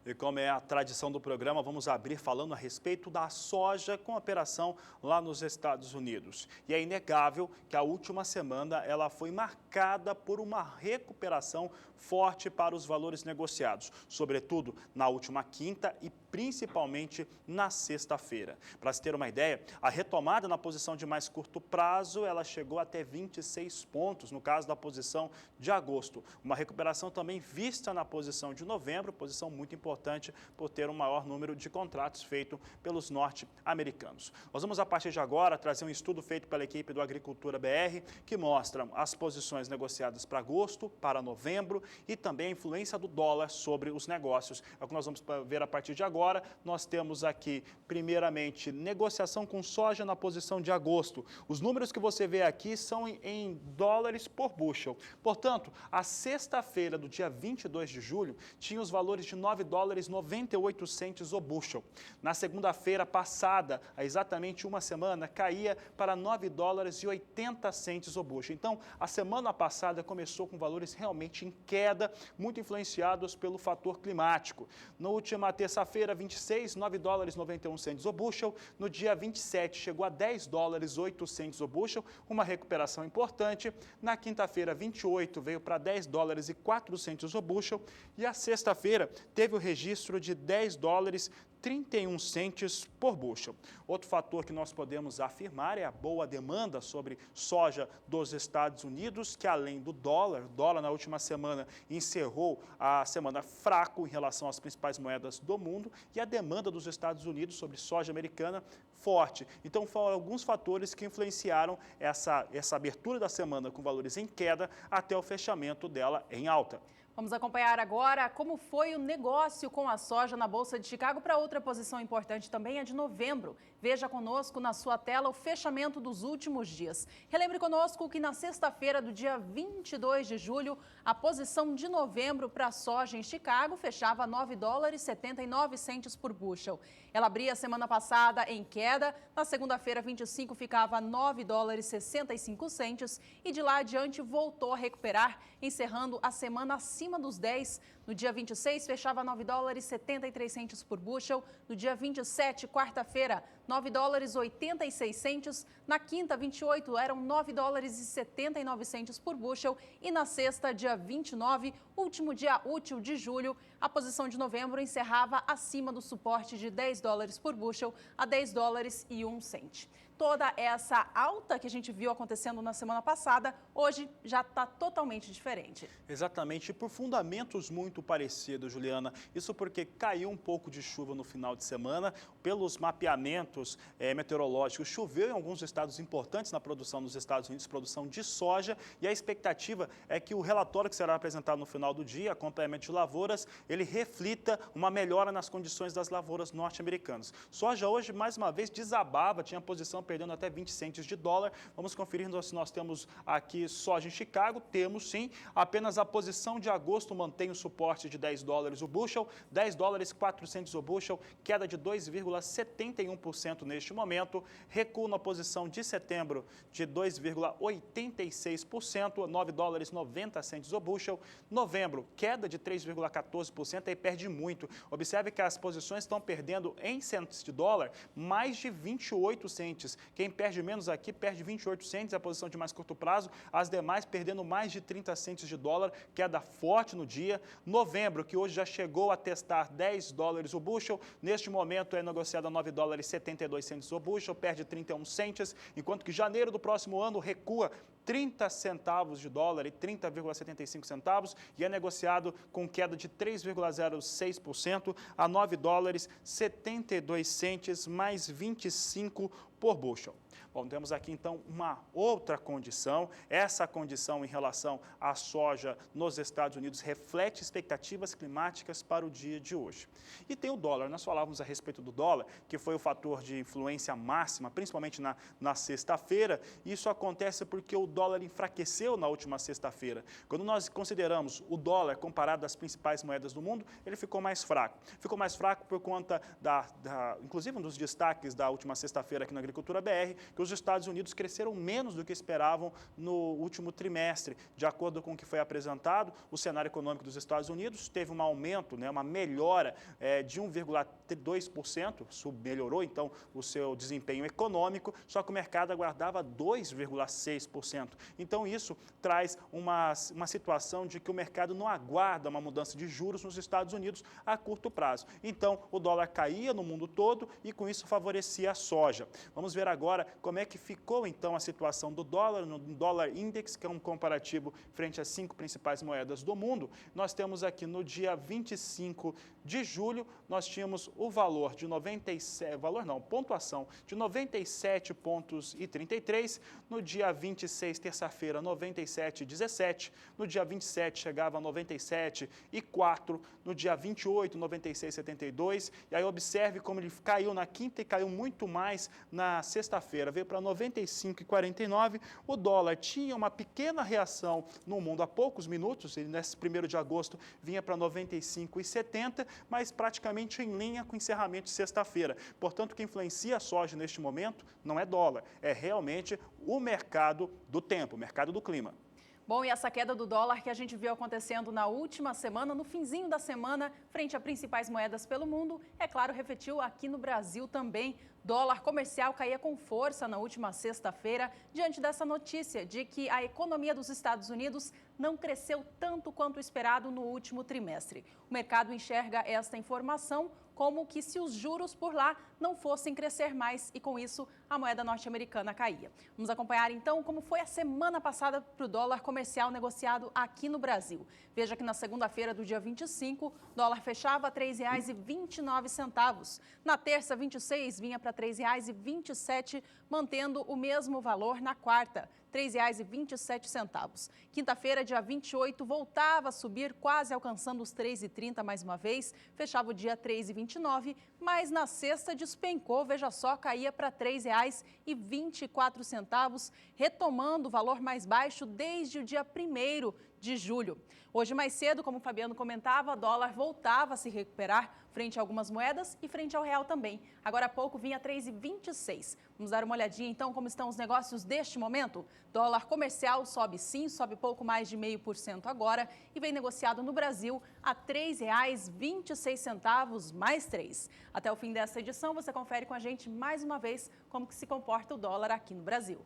E como é a tradição do programa, vamos abrir falando a respeito da soja com operação lá nos Estados Unidos. E é inegável que a última semana ela foi marcada por uma recuperação forte para os valores negociados, sobretudo na última quinta e principalmente na sexta-feira. Para se ter uma ideia, a retomada na posição de mais curto prazo, ela chegou até 26 pontos, no caso da posição de agosto. Uma recuperação também vista na posição de novembro, posição muito importante por ter um maior número de contratos feito pelos norte-americanos. Nós vamos, a partir de agora, trazer um estudo feito pela equipe do Agricultura BR, que mostra as posições negociadas para agosto, para novembro e também a influência do dólar sobre os negócios. É o que nós vamos ver a partir de agora. Nós temos aqui, primeiramente, negociação com soja na posição de agosto. Os números que você vê aqui são em dólares por bushel. Portanto, a sexta-feira do dia 22 de julho tinha os valores de 9 dólares 98 centes o bushel. Na segunda-feira passada, há exatamente uma semana, caía para 9 dólares e 80 centes o bushel. Então, a semana passada começou com valores realmente em queda, muito influenciados pelo fator climático. Na última terça-feira, 26, 9 dólares 91 centes o bushel. No dia 27, chegou a 10 dólares 8 centes o bushel, uma recuperação importante. Na quinta-feira, 28, veio para 10 dólares e 4 centes o bushel. E a sexta-feira teve o registro de 10 dólares 31 centes por bushel. Outro fator que nós podemos afirmar é a boa demanda sobre soja dos Estados Unidos, que além do dólar, o dólar na última semana encerrou a semana fraco em relação às principais moedas do mundo, e a demanda dos Estados Unidos sobre soja americana forte. Então foram alguns fatores que influenciaram essa abertura da semana com valores em queda até o fechamento dela em alta. Vamos acompanhar agora como foi o negócio com a soja na Bolsa de Chicago. Para outra posição importante também, a de novembro. Veja conosco na sua tela o fechamento dos últimos dias. Relembre conosco que na sexta-feira do dia 22 de julho, a posição de novembro para a soja em Chicago fechava a 9 dólares 79 centes por bushel. Ela abria a semana passada em queda. Na segunda-feira, 25, ficava a 9 dólares 65 centes e de lá adiante voltou a recuperar, encerrando a semana acima dos 10. No dia 26, fechava 9 dólares 73 centes por bushel. No dia 27, quarta-feira, 9 dólares 86 centes. Na quinta, 28, eram 9 dólares e 79 centes por bushel. E na sexta, dia 29, último dia útil de julho, a posição de novembro encerrava acima do suporte de 10 dólares por bushel a 10 dólares e 1 cente. Toda essa alta que a gente viu acontecendo na semana passada, hoje já está totalmente diferente. Exatamente, e por fundamentos muito parecidos, Juliana. Isso porque caiu um pouco de chuva no final de semana, pelos mapeamentos meteorológicos, choveu em alguns estados importantes na produção nos Estados Unidos, produção de soja, e a expectativa é que o relatório que será apresentado no final do dia, acompanhamento de lavouras, ele reflita uma melhora nas condições das lavouras norte-americanas. Soja hoje, mais uma vez, desabava, tinha posição perdendo até 20 centes de dólar. Vamos conferir se nós temos aqui soja em Chicago. Temos sim, apenas a posição de agosto mantém o suporte de 10 dólares o bushel, 10 dólares 4 centes o bushel, queda de 2,71% neste momento, recuo na posição de setembro de 2,86%, 9 dólares 90 centes o bushel, novembro, queda de 3,14%, aí perde muito. Observe que as posições estão perdendo em centes de dólar mais de 28 centes. Quem perde menos aqui perde 28 centes, a posição de mais curto prazo, as demais perdendo mais de 30 centes de dólar, queda forte no dia. Novembro, que hoje já chegou a testar 10 dólares o bushel, neste momento é negociado a 9 dólares 72 centes o bushel, perde 31 centes, enquanto que janeiro do próximo ano recua 30 centavos de dólar e 30,75 centavos e é negociado com queda de 3,06% a 9 dólares 72 centes mais 25 por bushel. Bom, temos aqui então uma outra condição. Essa condição em relação à soja nos Estados Unidos reflete expectativas climáticas para o dia de hoje. E tem o dólar. Nós falávamos a respeito do dólar, que foi o fator de influência máxima, principalmente na sexta-feira. Isso acontece porque o dólar enfraqueceu na última sexta-feira. Quando nós consideramos o dólar comparado às principais moedas do mundo, ele ficou mais fraco. Ficou mais fraco por conta inclusive um dos destaques da última sexta-feira aqui na Agricultura BR, que os Estados Unidos cresceram menos do que esperavam no último trimestre. De acordo com o que foi apresentado, o cenário econômico dos Estados Unidos teve um aumento, uma melhora de 1,2%, melhorou então o seu desempenho econômico, só que o mercado aguardava 2,6%. Então isso traz uma situação de que o mercado não aguarda uma mudança de juros nos Estados Unidos a curto prazo. Então o dólar caía no mundo todo e com isso favorecia a soja. Vamos ver agora como é que ficou então a situação do dólar, no dólar index, que é um comparativo frente às 5 principais moedas do mundo. Nós temos aqui no dia 25 de julho, nós tínhamos o valor de pontuação de 97,33 pontos. No dia 26, terça-feira, 97,17. No dia 27, chegava a 97,4. No dia 28, 96,72. E aí observe como ele caiu na quinta e caiu muito mais na sexta-feira. Veio para 95,49. O dólar tinha uma pequena reação no mundo há poucos minutos. Ele, nesse 1º de agosto, vinha para 95,70, mas praticamente em linha com o encerramento de sexta-feira. Portanto, o que influencia a soja neste momento não é dólar, é realmente o mercado do tempo, o mercado do clima. Bom, e essa queda do dólar que a gente viu acontecendo na última semana, no finzinho da semana, frente a principais moedas pelo mundo, é claro, refletiu aqui no Brasil também. Dólar comercial caía com força na última sexta-feira, diante dessa notícia de que a economia dos Estados Unidos não cresceu tanto quanto esperado no último trimestre. O mercado enxerga esta informação como que se os juros por lá não fossem crescer mais e, com isso, a moeda norte-americana caía. Vamos acompanhar, então, como foi a semana passada para o dólar comercial negociado aqui no Brasil. Veja que na segunda-feira do dia 25, o dólar fechava a R$ 3,29. Na terça, 26, vinha para R$ 3,27, mantendo o mesmo valor na quarta, R$ 3,27. Quinta-feira, dia 28, voltava a subir, quase alcançando os R$ 3,30 mais uma vez. Fechava o dia R$ 3,29, mas na sexta despencou, veja só, caía para R$ 3,24, retomando o valor mais baixo desde o dia 1º de julho. Hoje, mais cedo, como o Fabiano comentava, o dólar voltava a se recuperar frente a algumas moedas e frente ao real também. Agora há pouco vinha 3,26. Vamos dar uma olhadinha então como estão os negócios deste momento. Dólar comercial sobe sim, sobe pouco mais de 0,5% agora e vem negociado no Brasil a R$ 3,26 mais 3. Até o fim dessa edição você confere com a gente mais uma vez como que se comporta o dólar aqui no Brasil.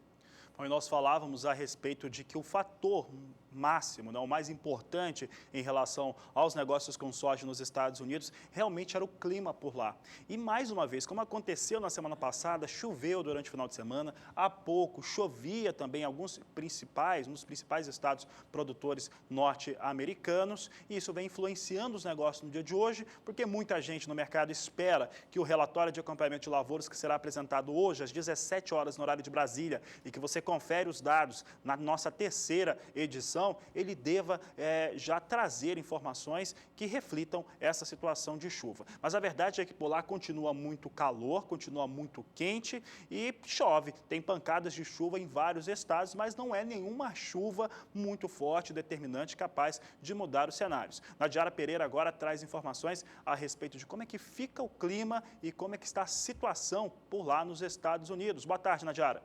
Bom, e nós falávamos a respeito de que o fator máximo, o mais importante em relação aos negócios com soja nos Estados Unidos, realmente era o clima por lá. E mais uma vez, como aconteceu na semana passada, choveu durante o final de semana, há pouco chovia também nos principais estados produtores norte-americanos, e isso vem influenciando os negócios no dia de hoje, porque muita gente no mercado espera que o relatório de acompanhamento de lavouras, que será apresentado hoje às 17 horas no horário de Brasília, e que você confere os dados na nossa terceira edição, ele deva já trazer informações que reflitam essa situação de chuva. Mas a verdade é que por lá continua muito calor, continua muito quente e chove. Tem pancadas de chuva em vários estados, mas não é nenhuma chuva muito forte, determinante, capaz de mudar os cenários. Nadiara Pereira agora traz informações a respeito de como é que fica o clima e como é que está a situação por lá nos Estados Unidos. Boa tarde, Nadiara.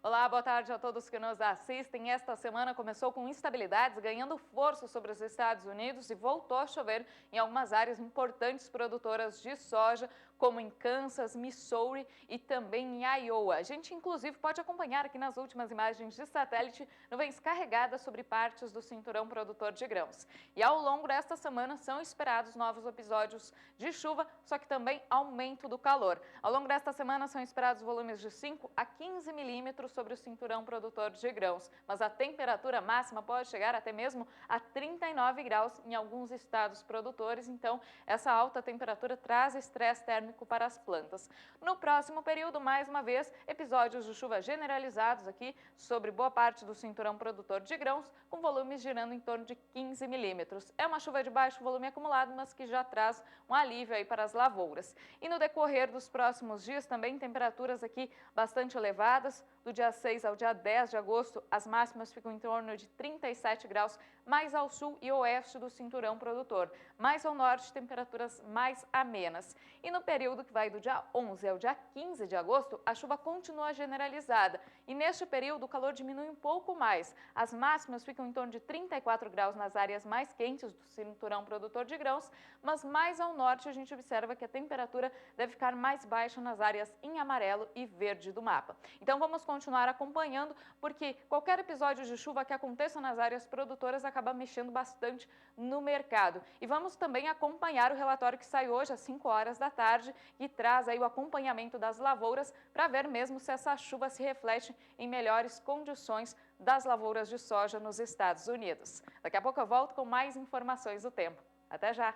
Olá, boa tarde a todos que nos assistem. Esta semana começou com instabilidades, ganhando força sobre os Estados Unidos e voltou a chover em algumas áreas importantes produtoras de soja, como em Kansas, Missouri e também em Iowa. A gente, inclusive, pode acompanhar aqui nas últimas imagens de satélite nuvens carregadas sobre partes do cinturão produtor de grãos. E ao longo desta semana são esperados novos episódios de chuva, só que também aumento do calor. Ao longo desta semana são esperados volumes de 5 a 15 milímetros sobre o cinturão produtor de grãos, mas a temperatura máxima pode chegar até mesmo a 39 graus em alguns estados produtores. Então, essa alta temperatura traz estresse térmico térmico para as plantas. No próximo período, mais uma vez, episódios de chuva generalizados aqui sobre boa parte do cinturão produtor de grãos, com volumes girando em torno de 15 milímetros. É uma chuva de baixo volume acumulado, mas que já traz um alívio aí para as lavouras. E no decorrer dos próximos dias também temperaturas aqui bastante elevadas. Do dia 6 ao dia 10 de agosto, as máximas ficam em torno de 37 graus, mais ao sul e oeste do cinturão produtor. Mais ao norte, temperaturas mais amenas. E no período que vai do dia 11 ao dia 15 de agosto, a chuva continua generalizada. E neste período, o calor diminui um pouco mais. As máximas ficam em torno de 34 graus nas áreas mais quentes do cinturão produtor de grãos, mas mais ao norte a gente observa que a temperatura deve ficar mais baixa nas áreas em amarelo e verde do mapa. Então vamos continuar acompanhando, porque qualquer episódio de chuva que aconteça nas áreas produtoras acaba mexendo bastante no mercado. E vamos também acompanhar o relatório que sai hoje às 5 horas da tarde e traz aí o acompanhamento das lavouras para ver mesmo se essa chuva se reflete em melhores condições das lavouras de soja nos Estados Unidos. Daqui a pouco eu volto com mais informações do tempo. Até já!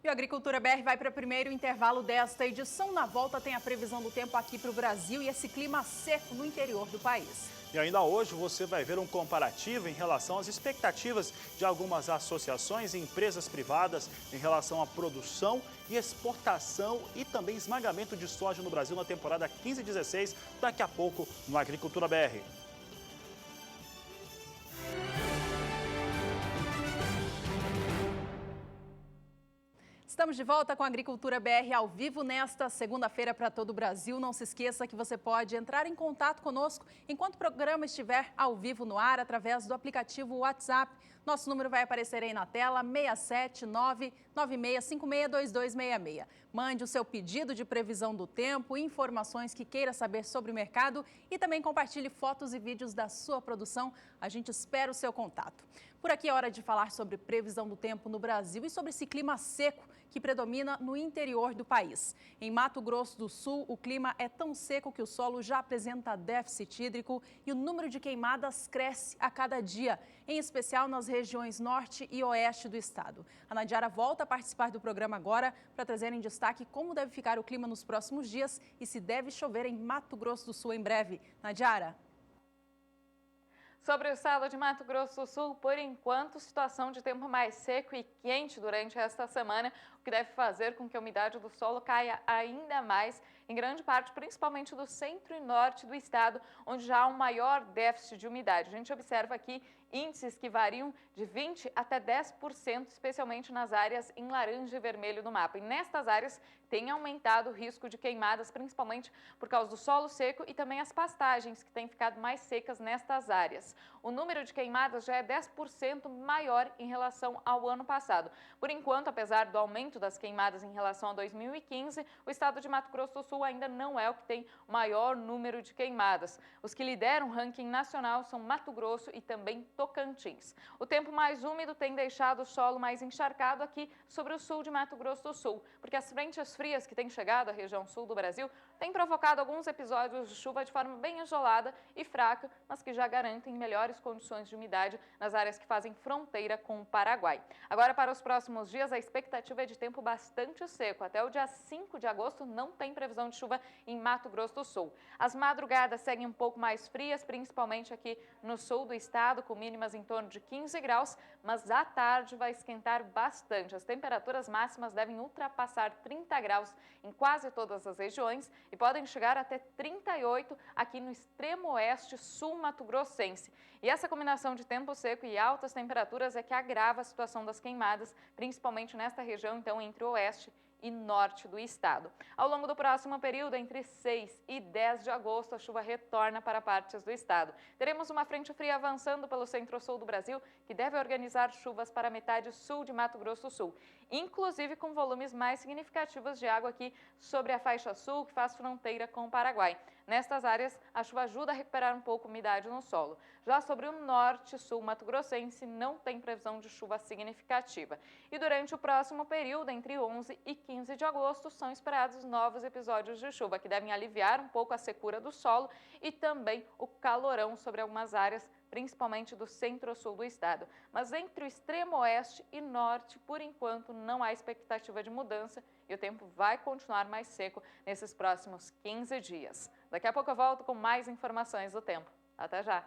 E o Agricultura BR vai para o primeiro intervalo desta edição. Na volta tem a previsão do tempo aqui para o Brasil e esse clima seco no interior do país. E ainda hoje você vai ver um comparativo em relação às expectativas de algumas associações e empresas privadas em relação à produção e exportação e também esmagamento de soja no Brasil na temporada 15/16, daqui a pouco no Agricultura BR. Estamos de volta com a Agricultura BR ao vivo nesta segunda-feira para todo o Brasil. Não se esqueça que você pode entrar em contato conosco enquanto o programa estiver ao vivo no ar através do aplicativo WhatsApp. Nosso número vai aparecer aí na tela, 67996562266. Mande o seu pedido de previsão do tempo, informações que queira saber sobre o mercado e também compartilhe fotos e vídeos da sua produção. A gente espera o seu contato. Por aqui é hora de falar sobre previsão do tempo no Brasil e sobre esse clima seco que predomina no interior do país. Em Mato Grosso do Sul, o clima é tão seco que o solo já apresenta déficit hídrico e o número de queimadas cresce a cada dia, em especial nas regiões norte e oeste do estado. A Nadiara volta a participar do programa agora para trazer em destaque como deve ficar o clima nos próximos dias e se deve chover em Mato Grosso do Sul em breve. Nadiara. Sobre o estado de Mato Grosso do Sul, por enquanto, situação de tempo mais seco e quente durante esta semana, o que deve fazer com que a umidade do solo caia ainda mais, em grande parte, principalmente do centro e norte do estado, onde já há um maior déficit de umidade. A gente observa aqui índices que variam de 20% até 10%, especialmente nas áreas em laranja e vermelho do mapa. E nestas áreas tem aumentado o risco de queimadas, principalmente por causa do solo seco e também as pastagens, que têm ficado mais secas nestas áreas. O número de queimadas já é 10% maior em relação ao ano passado. Por enquanto, apesar do aumento das queimadas em relação a 2015, o estado de Mato Grosso do Sul ainda não é o que tem o maior número de queimadas. Os que lideram o ranking nacional são Mato Grosso e também Tocantins. O tempo mais úmido tem deixado o solo mais encharcado aqui sobre o sul de Mato Grosso do Sul, porque as frentes frias que têm chegado à região sul do Brasil têm provocado alguns episódios de chuva de forma bem isolada e fraca, mas que já garantem melhores condições de umidade nas áreas que fazem fronteira com o Paraguai. Agora, para os próximos dias, a expectativa é de tempo bastante seco. Até o dia 5 de agosto não tem previsão de chuva em Mato Grosso do Sul. As madrugadas seguem um pouco mais frias, principalmente aqui no sul do estado, com mínimas em torno de 15 graus, mas à tarde vai esquentar bastante. As temperaturas máximas devem ultrapassar 30 graus em quase todas as regiões e podem chegar até 38 aqui no extremo oeste sul mato-grossense. E essa combinação de tempo seco e altas temperaturas é que agrava a situação das queimadas, principalmente nesta região, então, entre o oeste e norte do estado. Ao longo do próximo período, entre 6 e 10 de agosto, a chuva retorna para partes do estado. Teremos uma frente fria avançando pelo centro-sul do Brasil, que deve organizar chuvas para a metade sul de Mato Grosso do Sul, inclusive com volumes mais significativos de água aqui sobre a faixa sul, que faz fronteira com o Paraguai. Nestas áreas, a chuva ajuda a recuperar um pouco a umidade no solo. Já sobre o norte e sul mato-grossense, não tem previsão de chuva significativa. E durante o próximo período, entre 11 e 15 de agosto, são esperados novos episódios de chuva, que devem aliviar um pouco a secura do solo e também o calorão sobre algumas áreas principalmente do centro-sul do estado. Mas entre o extremo oeste e norte, por enquanto, não há expectativa de mudança e o tempo vai continuar mais seco nesses próximos 15 dias. Daqui a pouco eu volto com mais informações do tempo. Até já!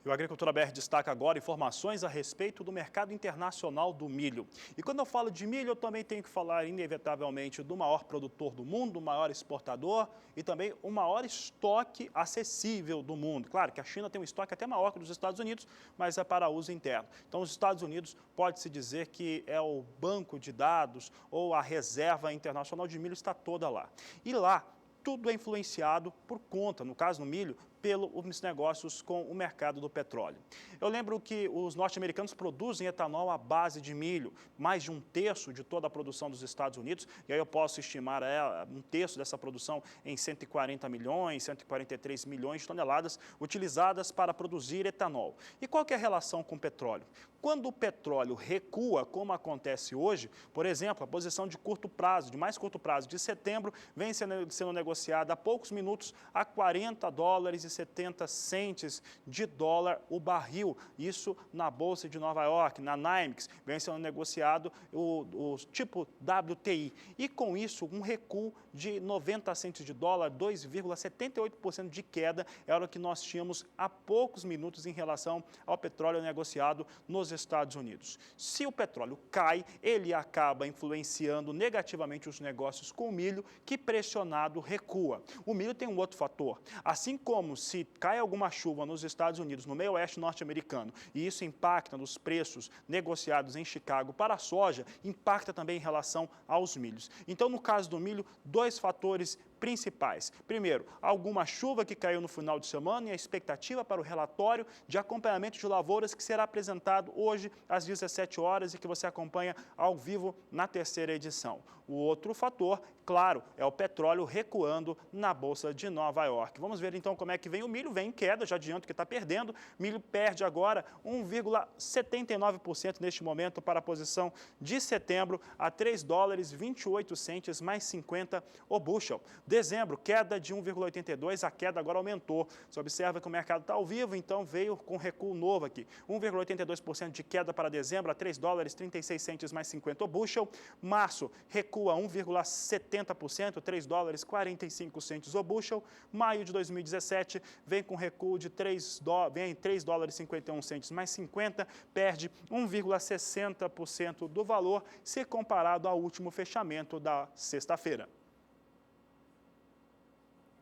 E o Agricultura BR destaca agora informações a respeito do mercado internacional do milho. E quando eu falo de milho, eu também tenho que falar, inevitavelmente, do maior produtor do mundo, o maior exportador e também o maior estoque acessível do mundo. Claro que a China tem um estoque até maior que o dos Estados Unidos, mas é para uso interno. Então, os Estados Unidos pode-se dizer que é o banco de dados ou a reserva internacional de milho está toda lá. E lá, tudo é influenciado por conta, no caso no milho, pelos negócios com o mercado do petróleo. Eu lembro que os norte-americanos produzem etanol à base de milho, mais de 1/3 de toda a produção dos Estados Unidos, e aí eu posso estimar 1/3 dessa produção em 140 milhões, 143 milhões de toneladas utilizadas para produzir etanol. E qual que é a relação com o petróleo? Quando o petróleo recua, como acontece hoje, por exemplo, a posição de curto prazo, de mais curto prazo, de setembro, vem sendo negociada há poucos minutos a $40,70 de dólar o barril. Isso na Bolsa de Nova York, na NYMEX, vem sendo negociado o tipo WTI. E com isso, um recuo de 90 centes de dólar, 2,78% de queda, era o que nós tínhamos há poucos minutos em relação ao petróleo negociado nos Estados Unidos. Se o petróleo cai, ele acaba influenciando negativamente os negócios com o milho, que pressionado recua. O milho tem um outro fator. Assim como se cai alguma chuva nos Estados Unidos, no meio oeste norte-americano, e isso impacta nos preços negociados em Chicago para a soja, impacta também em relação aos milhos. Então, no caso do milho, dois fatores principais. Primeiro, alguma chuva que caiu no final de semana e a expectativa para o relatório de acompanhamento de lavouras que será apresentado hoje às 17 horas e que você acompanha ao vivo na terceira edição. O outro fator, claro, é o petróleo recuando na Bolsa de Nova York. Vamos ver então como é que vem o milho. Vem em queda, já adianto que está perdendo. Milho perde agora 1,79% neste momento para a posição de setembro a $3,28 mais 50 o bushel. Dezembro, queda de 1,82, a queda agora aumentou. Você observa que o mercado está ao vivo, então veio com recuo novo aqui. 1,82% de queda para dezembro a $3,36 mais 50 o bushel. Março, recua 1,70%, $3,45 o bushel. Maio de 2017 vem com recuo de $3,51 mais 50, perde 1,60% do valor se comparado ao último fechamento da sexta-feira.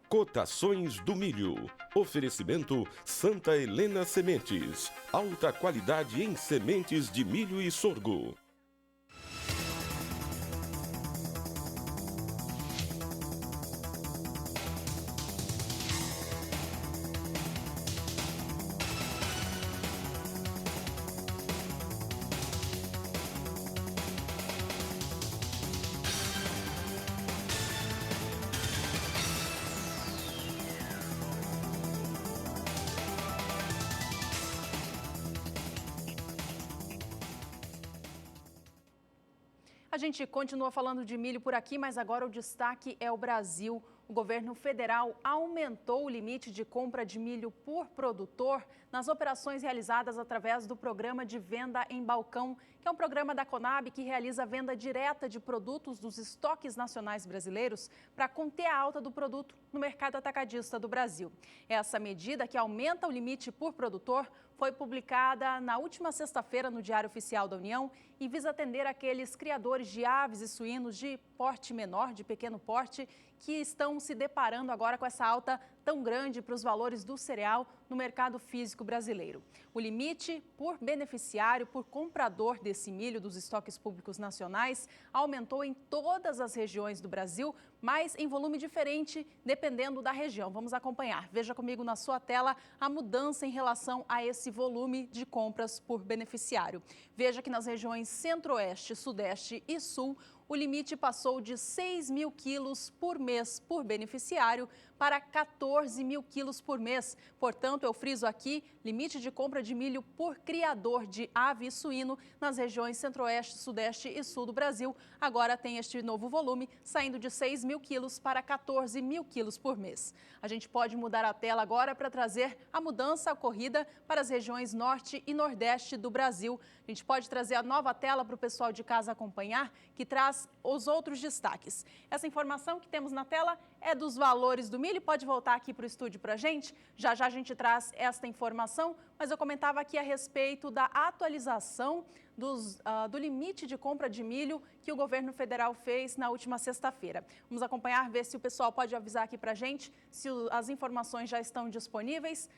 Cotações do milho. Oferecimento Santa Helena Sementes. Alta qualidade em sementes de milho e sorgo. A gente continua falando de milho por aqui, mas agora o destaque é o Brasil. O governo federal aumentou o limite de compra de milho por produtor nas operações realizadas através do Programa de Venda em Balcão, que é um programa da Conab que realiza a venda direta de produtos dos estoques nacionais brasileiros para conter a alta do produto no mercado atacadista do Brasil. Essa medida, que aumenta o limite por produtor, foi publicada na última sexta-feira no Diário Oficial da União e visa atender aqueles criadores de aves e suínos de porte menor, de pequeno porte, que estão se deparando agora com essa alta tão grande para os valores do cereal no mercado físico brasileiro. O limite por beneficiário, por comprador desse milho dos estoques públicos nacionais, aumentou em todas as regiões do Brasil, mas em volume diferente, dependendo da região. Vamos acompanhar. Veja comigo na sua tela a mudança em relação a esse volume de compras por beneficiário. Veja que nas regiões Centro-Oeste, Sudeste e Sul, o limite passou de 6 mil quilos por mês por beneficiário para 14 mil quilos por mês. Portanto, eu friso aqui, limite de compra de milho por criador de ave e suíno nas regiões Centro-Oeste, Sudeste e Sul do Brasil. Agora tem este novo volume, saindo de 6 mil quilos para 14 mil quilos por mês. A gente pode mudar a tela agora para trazer a mudança ocorrida para as regiões Norte e Nordeste do Brasil. A gente pode trazer a nova tela para o pessoal de casa acompanhar, que traz os outros destaques. Essa informação que temos na tela é dos valores do milho. Pode voltar aqui para o estúdio para a gente? Já já a gente traz esta informação, mas eu comentava aqui a respeito da atualização do limite de compra de milho que o governo federal fez na última sexta-feira. Vamos acompanhar, ver se o pessoal pode avisar aqui para a gente se as informações já estão disponíveis.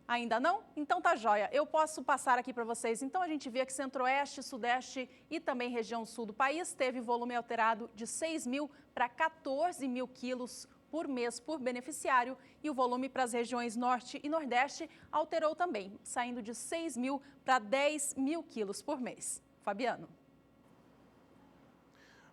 Ainda não? Então tá jóia. Eu posso passar aqui para vocês. Então a gente vê que Centro-Oeste, Sudeste e também região Sul do país teve volume alterado de 6 mil para 14 mil quilos por mês por beneficiário, e o volume para as regiões Norte e Nordeste alterou também, saindo de 6 mil para 10 mil quilos por mês. Fabiano.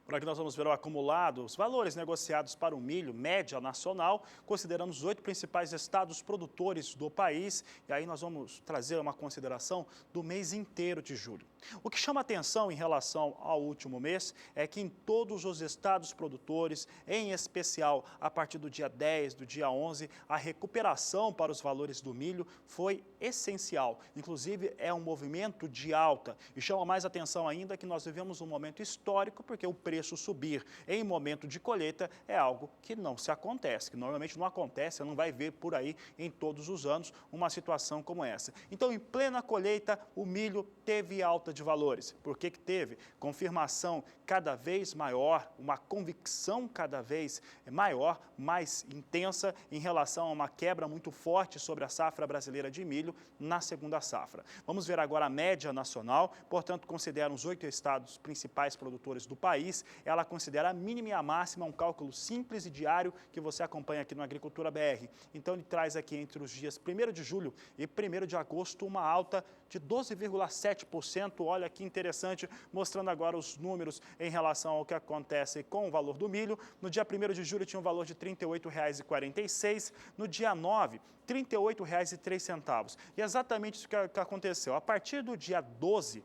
Por aqui nós vamos ver o acumulado, os valores negociados para o milho, média nacional, considerando os 8 principais estados produtores do país. E aí nós vamos trazer uma consideração do mês inteiro de julho. O que chama atenção em relação ao último mês é que em todos os estados produtores, em especial a partir do dia 10, do dia 11, a recuperação para os valores do milho foi essencial. Inclusive é um movimento de alta. E chama mais atenção ainda que nós vivemos um momento histórico, porque o preço subir em momento de colheita é algo que não se acontece, que normalmente não acontece, você não vai ver por aí em todos os anos uma situação como essa. Então, em plena colheita, o milho teve alta de valores. Por que que teve? Confirmação cada vez maior, uma convicção cada vez maior, mais intensa em relação a uma quebra muito forte sobre a safra brasileira de milho na segunda safra. Vamos ver agora a média nacional, portanto, consideram os 8 estados principais produtores do país. Ela considera a mínima e a máxima, um cálculo simples e diário que você acompanha aqui no Agricultura BR. Então, ele traz aqui entre os dias 1º de julho e 1º de agosto uma alta de 12,7%. Olha que interessante, mostrando agora os números em relação ao que acontece com o valor do milho. No dia 1º de julho tinha um valor de R$ 38,46, no dia 9, R$ 38,03. E exatamente isso que aconteceu. A partir do dia 12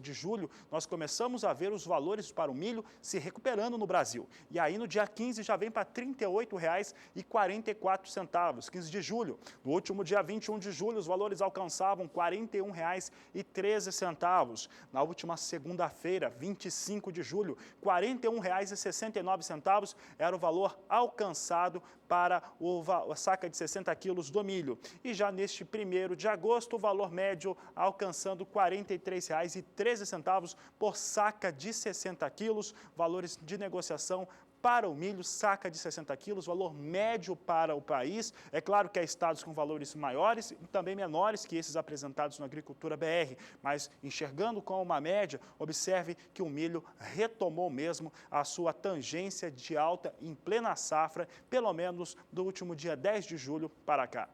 de julho, nós começamos a ver os valores para o milho se recuperando no Brasil. E aí no dia 15 já vem para R$ 38,44, 15 de julho. No último dia 21 de julho, os valores alcançavam R$ 41,13. Na última segunda-feira, 25 de julho, R$ 41,69 era o valor alcançado para a saca de 60 quilos do milho. E já neste 1º de agosto, o valor médio alcançando R$ 43,13 por saca de 60 quilos, valores de negociação para o milho, saca de 60 quilos, valor médio para o país. É claro que há estados com valores maiores e também menores que esses apresentados no Agricultura BR, mas enxergando com uma média, observe que o milho retomou mesmo a sua tangência de alta em plena safra, pelo menos do último dia 10 de julho para cá.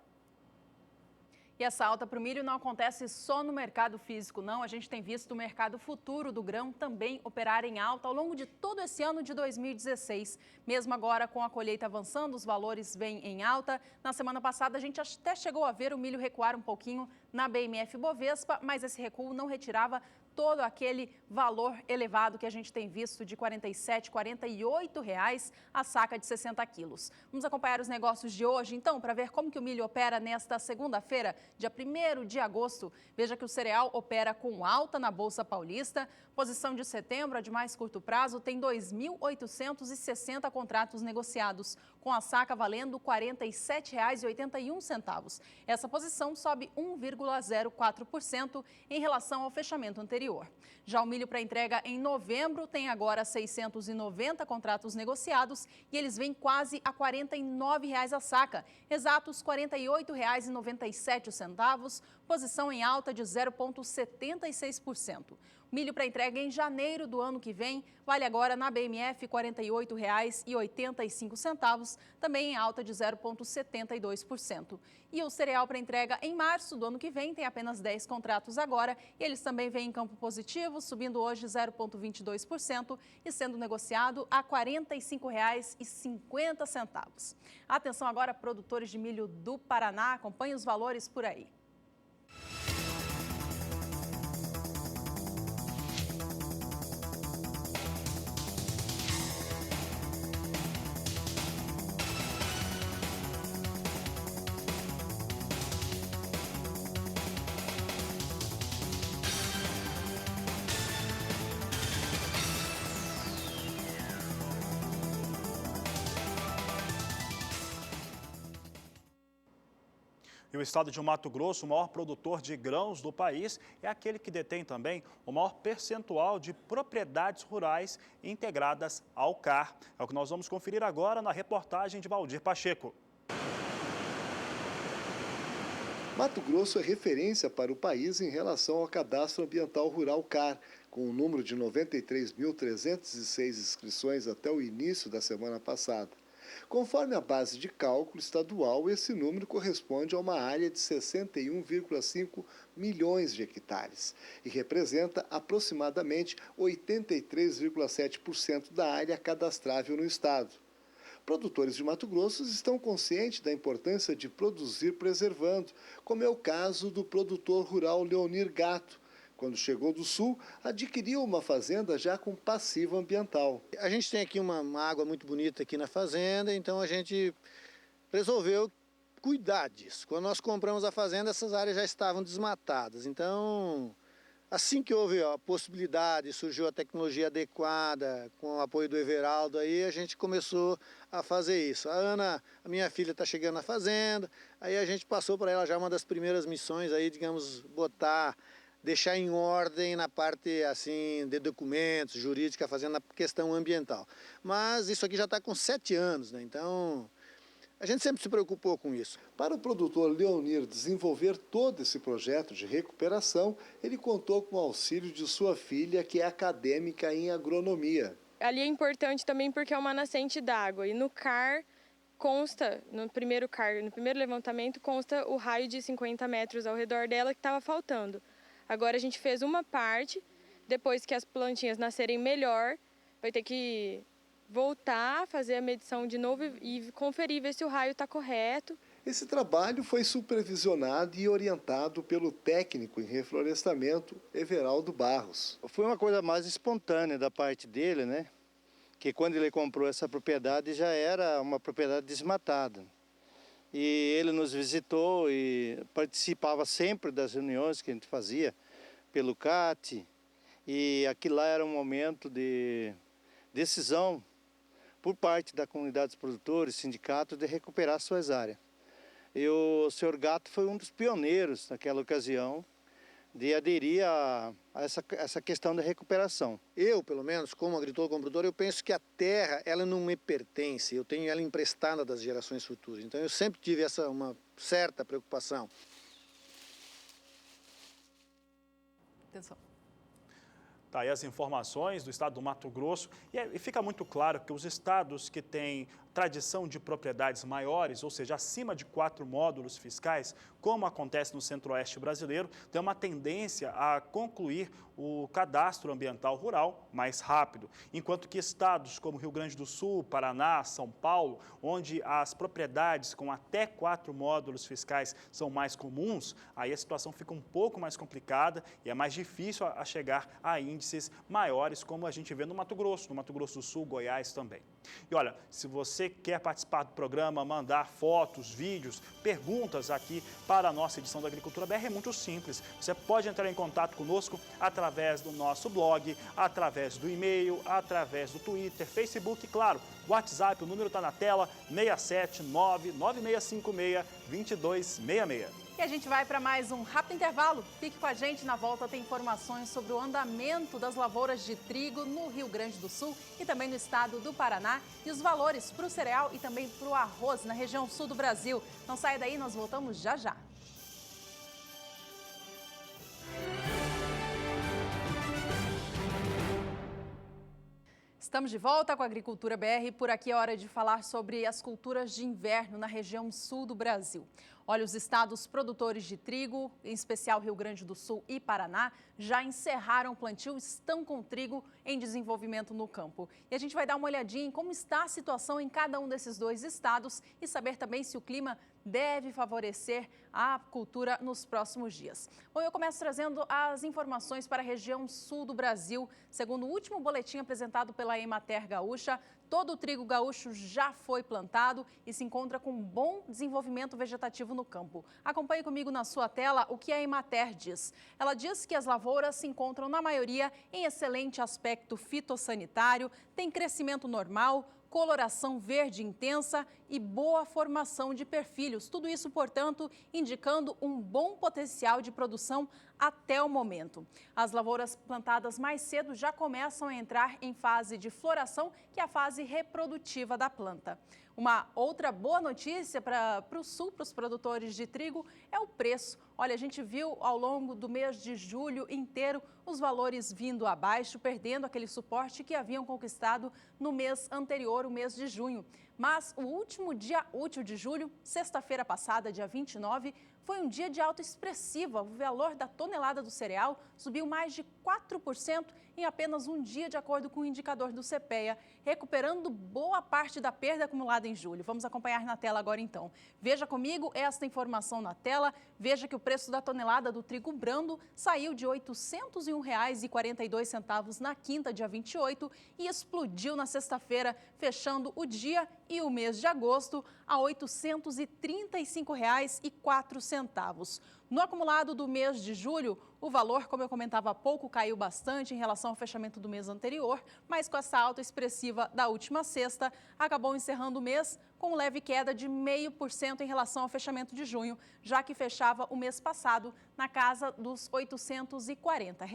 E essa alta para o milho não acontece só no mercado físico, não. A gente tem visto o mercado futuro do grão também operar em alta ao longo de todo esse ano de 2016. Mesmo agora com a colheita avançando, os valores vêm em alta. Na semana passada, a gente até chegou a ver o milho recuar um pouquinho na BMF Bovespa, mas esse recuo não retirava todo aquele valor elevado que a gente tem visto de R$ 47, R$ 48 a saca de 60 quilos. Vamos acompanhar os negócios de hoje, então, para ver como que o milho opera nesta segunda-feira, dia 1º de agosto. Veja que o cereal opera com alta na Bolsa Paulista. Posição de setembro, a de mais curto prazo, tem 2.860 contratos negociados, com a saca valendo R$ 47,81. Essa posição sobe 1,04% em relação ao fechamento anterior. Já o milho para entrega em novembro tem agora 690 contratos negociados e eles vêm quase a R$ 49 a saca, exatos R$ 48,97 posição em alta de 0,76%. Milho para entrega em janeiro do ano que vem vale agora na BMF R$ 48,85, também em alta de 0,72%. E o cereal para entrega em março do ano que vem tem apenas 10 contratos agora e eles também vêm em campo positivo, subindo hoje 0,22% e sendo negociado a R$ 45,50. Atenção agora, produtores de milho do Paraná, acompanhem os valores por aí. E o estado de Mato Grosso, o maior produtor de grãos do país, é aquele que detém também o maior percentual de propriedades rurais integradas ao CAR. É o que nós vamos conferir agora na reportagem de Valdir Pacheco. Mato Grosso é referência para o país em relação ao Cadastro Ambiental Rural CAR, com um número de 93.306 inscrições até o início da semana passada. Conforme a base de cálculo estadual, esse número corresponde a uma área de 61,5 milhões de hectares e representa aproximadamente 83,7% da área cadastrável no estado. Produtores de Mato Grosso estão conscientes da importância de produzir preservando, como é o caso do produtor rural Leonir Gato. Quando chegou do sul, adquiriu uma fazenda já com passivo ambiental. A gente tem aqui uma água muito bonita aqui na fazenda, então a gente resolveu cuidar disso. Quando nós compramos a fazenda, essas áreas já estavam desmatadas. Então, assim que houve a possibilidade, surgiu a tecnologia adequada, com o apoio do Everaldo, aí a gente começou a fazer isso. A Ana, a minha filha, está chegando na fazenda, aí a gente passou para ela já uma das primeiras missões, aí, digamos, deixar em ordem na parte assim de documentos, jurídica, fazendo a questão ambiental. Mas isso aqui já está com 7 anos, né? Então a gente sempre se preocupou com isso. Para o produtor Leonir desenvolver todo esse projeto de recuperação, ele contou com o auxílio de sua filha, que é acadêmica em agronomia. Ali é importante também porque é uma nascente d'água e no CAR consta, no primeiro levantamento, consta o raio de 50 metros ao redor dela que estava faltando. Agora a gente fez uma parte, depois que as plantinhas nascerem melhor, vai ter que voltar, fazer a medição de novo e conferir, ver se o raio está correto. Esse trabalho foi supervisionado e orientado pelo técnico em reflorestamento, Everaldo Barros. Foi uma coisa mais espontânea da parte dele, né? Que quando ele comprou essa propriedade já era uma propriedade desmatada. E ele nos visitou e participava sempre das reuniões que a gente fazia pelo CAT. E aquilo lá era um momento de decisão por parte da comunidade dos produtores, sindicatos, de recuperar suas áreas. E o senhor Gato foi um dos pioneiros naquela ocasião de aderir a essa questão da recuperação. Eu, pelo menos, como agricultor, como produtor, eu penso que a terra, ela não me pertence, eu tenho ela emprestada das gerações futuras. Então eu sempre tive uma certa preocupação. Atenção. Tá aí as informações do estado do Mato Grosso e fica muito claro que os estados que têm tradição de propriedades maiores, ou seja, acima de 4 módulos fiscais, como acontece no centro-oeste brasileiro, tem uma tendência a concluir o cadastro ambiental rural mais rápido, enquanto que estados como Rio Grande do Sul, Paraná, São Paulo, onde as propriedades com até 4 módulos fiscais são mais comuns, aí a situação fica um pouco mais complicada e é mais difícil a chegar a índices maiores, como a gente vê no Mato Grosso do Sul, Goiás também. E olha, se você quer participar do programa, mandar fotos, vídeos, perguntas aqui para a nossa edição da Agricultura BR, é muito simples. Você pode entrar em contato conosco através do nosso blog, através do e-mail, através do Twitter, Facebook, claro, WhatsApp, o número está na tela, 679-9656-2266. E a gente vai para mais um rápido intervalo. Fique com a gente, na volta tem informações sobre o andamento das lavouras de trigo no Rio Grande do Sul e também no estado do Paraná e os valores para o cereal e também para o arroz na região sul do Brasil. Não saia daí, nós voltamos já já. Estamos de volta com a Agricultura BR. Por aqui é hora de falar sobre as culturas de inverno na região sul do Brasil. Olha, os estados produtores de trigo, em especial Rio Grande do Sul e Paraná, já encerraram o plantio, estão com trigo em desenvolvimento no campo. E a gente vai dar uma olhadinha em como está a situação em cada um desses dois estados e saber também se o clima deve favorecer a cultura nos próximos dias. Bom, eu começo trazendo as informações para a região sul do Brasil. Segundo o último boletim apresentado pela Emater Gaúcha, todo o trigo gaúcho já foi plantado e se encontra com bom desenvolvimento vegetativo no campo. Acompanhe comigo na sua tela o que a Emater diz. Ela diz que as lavouras se encontram, na maioria, em excelente aspecto fitossanitário, tem crescimento normal, coloração verde intensa e boa formação de perfilhos. Tudo isso, portanto, indicando um bom potencial de produção até o momento. As lavouras plantadas mais cedo já começam a entrar em fase de floração, que é a fase reprodutiva da planta. Uma outra boa notícia para o sul, para os produtores de trigo, é o preço. Olha, a gente viu ao longo do mês de julho inteiro os valores vindo abaixo, perdendo aquele suporte que haviam conquistado no mês anterior, o mês de junho. Mas o último dia útil de julho, sexta-feira passada, dia 29, foi um dia de alta expressiva. O valor da tonelada do cereal subiu mais de 4% em apenas um dia, de acordo com o indicador do CPEA, recuperando boa parte da perda acumulada em julho. Vamos acompanhar na tela agora, então. Veja comigo esta informação na tela. Veja que o preço da tonelada do trigo brando saiu de R$ 801,42 na quinta, dia 28, e explodiu na sexta-feira, fechando o dia e o mês de agosto a R$ 835,04. No acumulado do mês de julho, o valor, como eu comentava há pouco, caiu bastante em relação ao fechamento do mês anterior, mas com essa alta expressiva da última sexta, acabou encerrando o mês com leve queda de 0,5% em relação ao fechamento de junho, já que fechava o mês passado na casa dos R$ 840.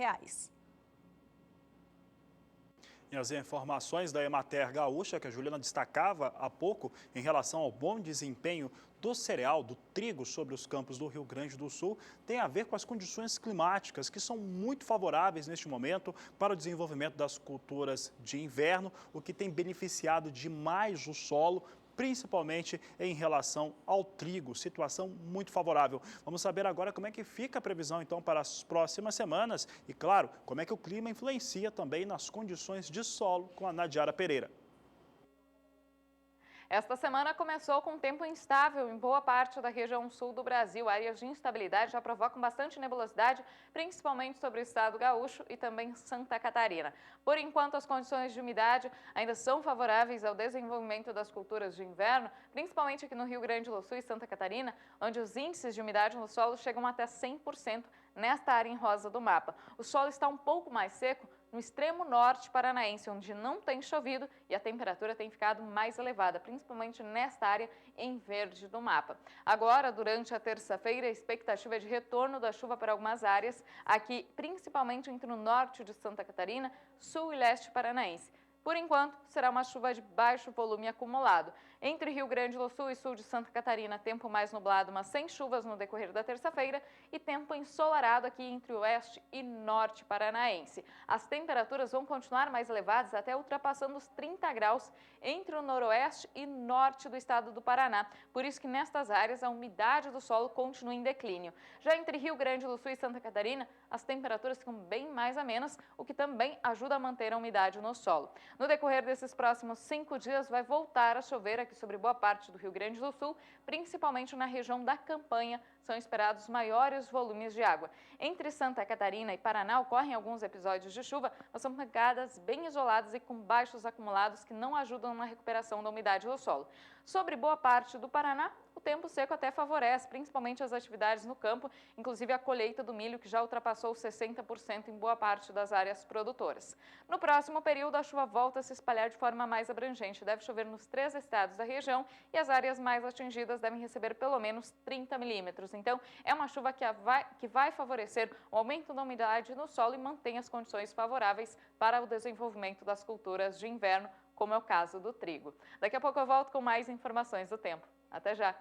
E as informações da Emater Gaúcha, que a Juliana destacava há pouco, em relação ao bom desempenho do cereal, do trigo sobre os campos do Rio Grande do Sul, tem a ver com as condições climáticas, que são muito favoráveis neste momento para o desenvolvimento das culturas de inverno, o que tem beneficiado demais o solo, principalmente em relação ao trigo, situação muito favorável. Vamos saber agora como é que fica a previsão, então, para as próximas semanas e, claro, como é que o clima influencia também nas condições de solo com a Nadiara Pereira. Esta semana começou com tempo instável em boa parte da região sul do Brasil. Áreas de instabilidade já provocam bastante nebulosidade, principalmente sobre o estado gaúcho e também Santa Catarina. Por enquanto, as condições de umidade ainda são favoráveis ao desenvolvimento das culturas de inverno, principalmente aqui no Rio Grande do Sul e Santa Catarina, onde os índices de umidade no solo chegam até 100% nesta área em rosa do mapa. O solo está um pouco mais seco no extremo norte paranaense, onde não tem chovido e a temperatura tem ficado mais elevada, principalmente nesta área em verde do mapa. Agora, durante a terça-feira, a expectativa é de retorno da chuva para algumas áreas, aqui principalmente entre o norte de Santa Catarina, sul e leste paranaense. Por enquanto, será uma chuva de baixo volume acumulado. Entre Rio Grande do Sul e sul de Santa Catarina, tempo mais nublado, mas sem chuvas no decorrer da terça-feira, e tempo ensolarado aqui entre o oeste e norte paranaense. As temperaturas vão continuar mais elevadas, até ultrapassando os 30 graus entre o noroeste e norte do estado do Paraná. Por isso que nestas áreas a umidade do solo continua em declínio. Já entre Rio Grande do Sul e Santa Catarina, as temperaturas ficam bem mais amenas, o que também ajuda a manter a umidade no solo. No decorrer desses próximos 5 dias, vai voltar a chover aqui sobre boa parte do Rio Grande do Sul, principalmente na região da Campanha, são esperados maiores volumes de água. Entre Santa Catarina e Paraná ocorrem alguns episódios de chuva, mas são pancadas bem isoladas e com baixos acumulados que não ajudam na recuperação da umidade do solo. Sobre boa parte do Paraná, o tempo seco até favorece, principalmente as atividades no campo, inclusive a colheita do milho, que já ultrapassou 60% em boa parte das áreas produtoras. No próximo período, a chuva volta a se espalhar de forma mais abrangente. Deve chover nos 3 estados da região e as áreas mais atingidas devem receber pelo menos 30 milímetros. Então, é uma chuva que vai favorecer o aumento da umidade no solo e mantém as condições favoráveis para o desenvolvimento das culturas de inverno, como é o caso do trigo. Daqui a pouco eu volto com mais informações do tempo. Até já!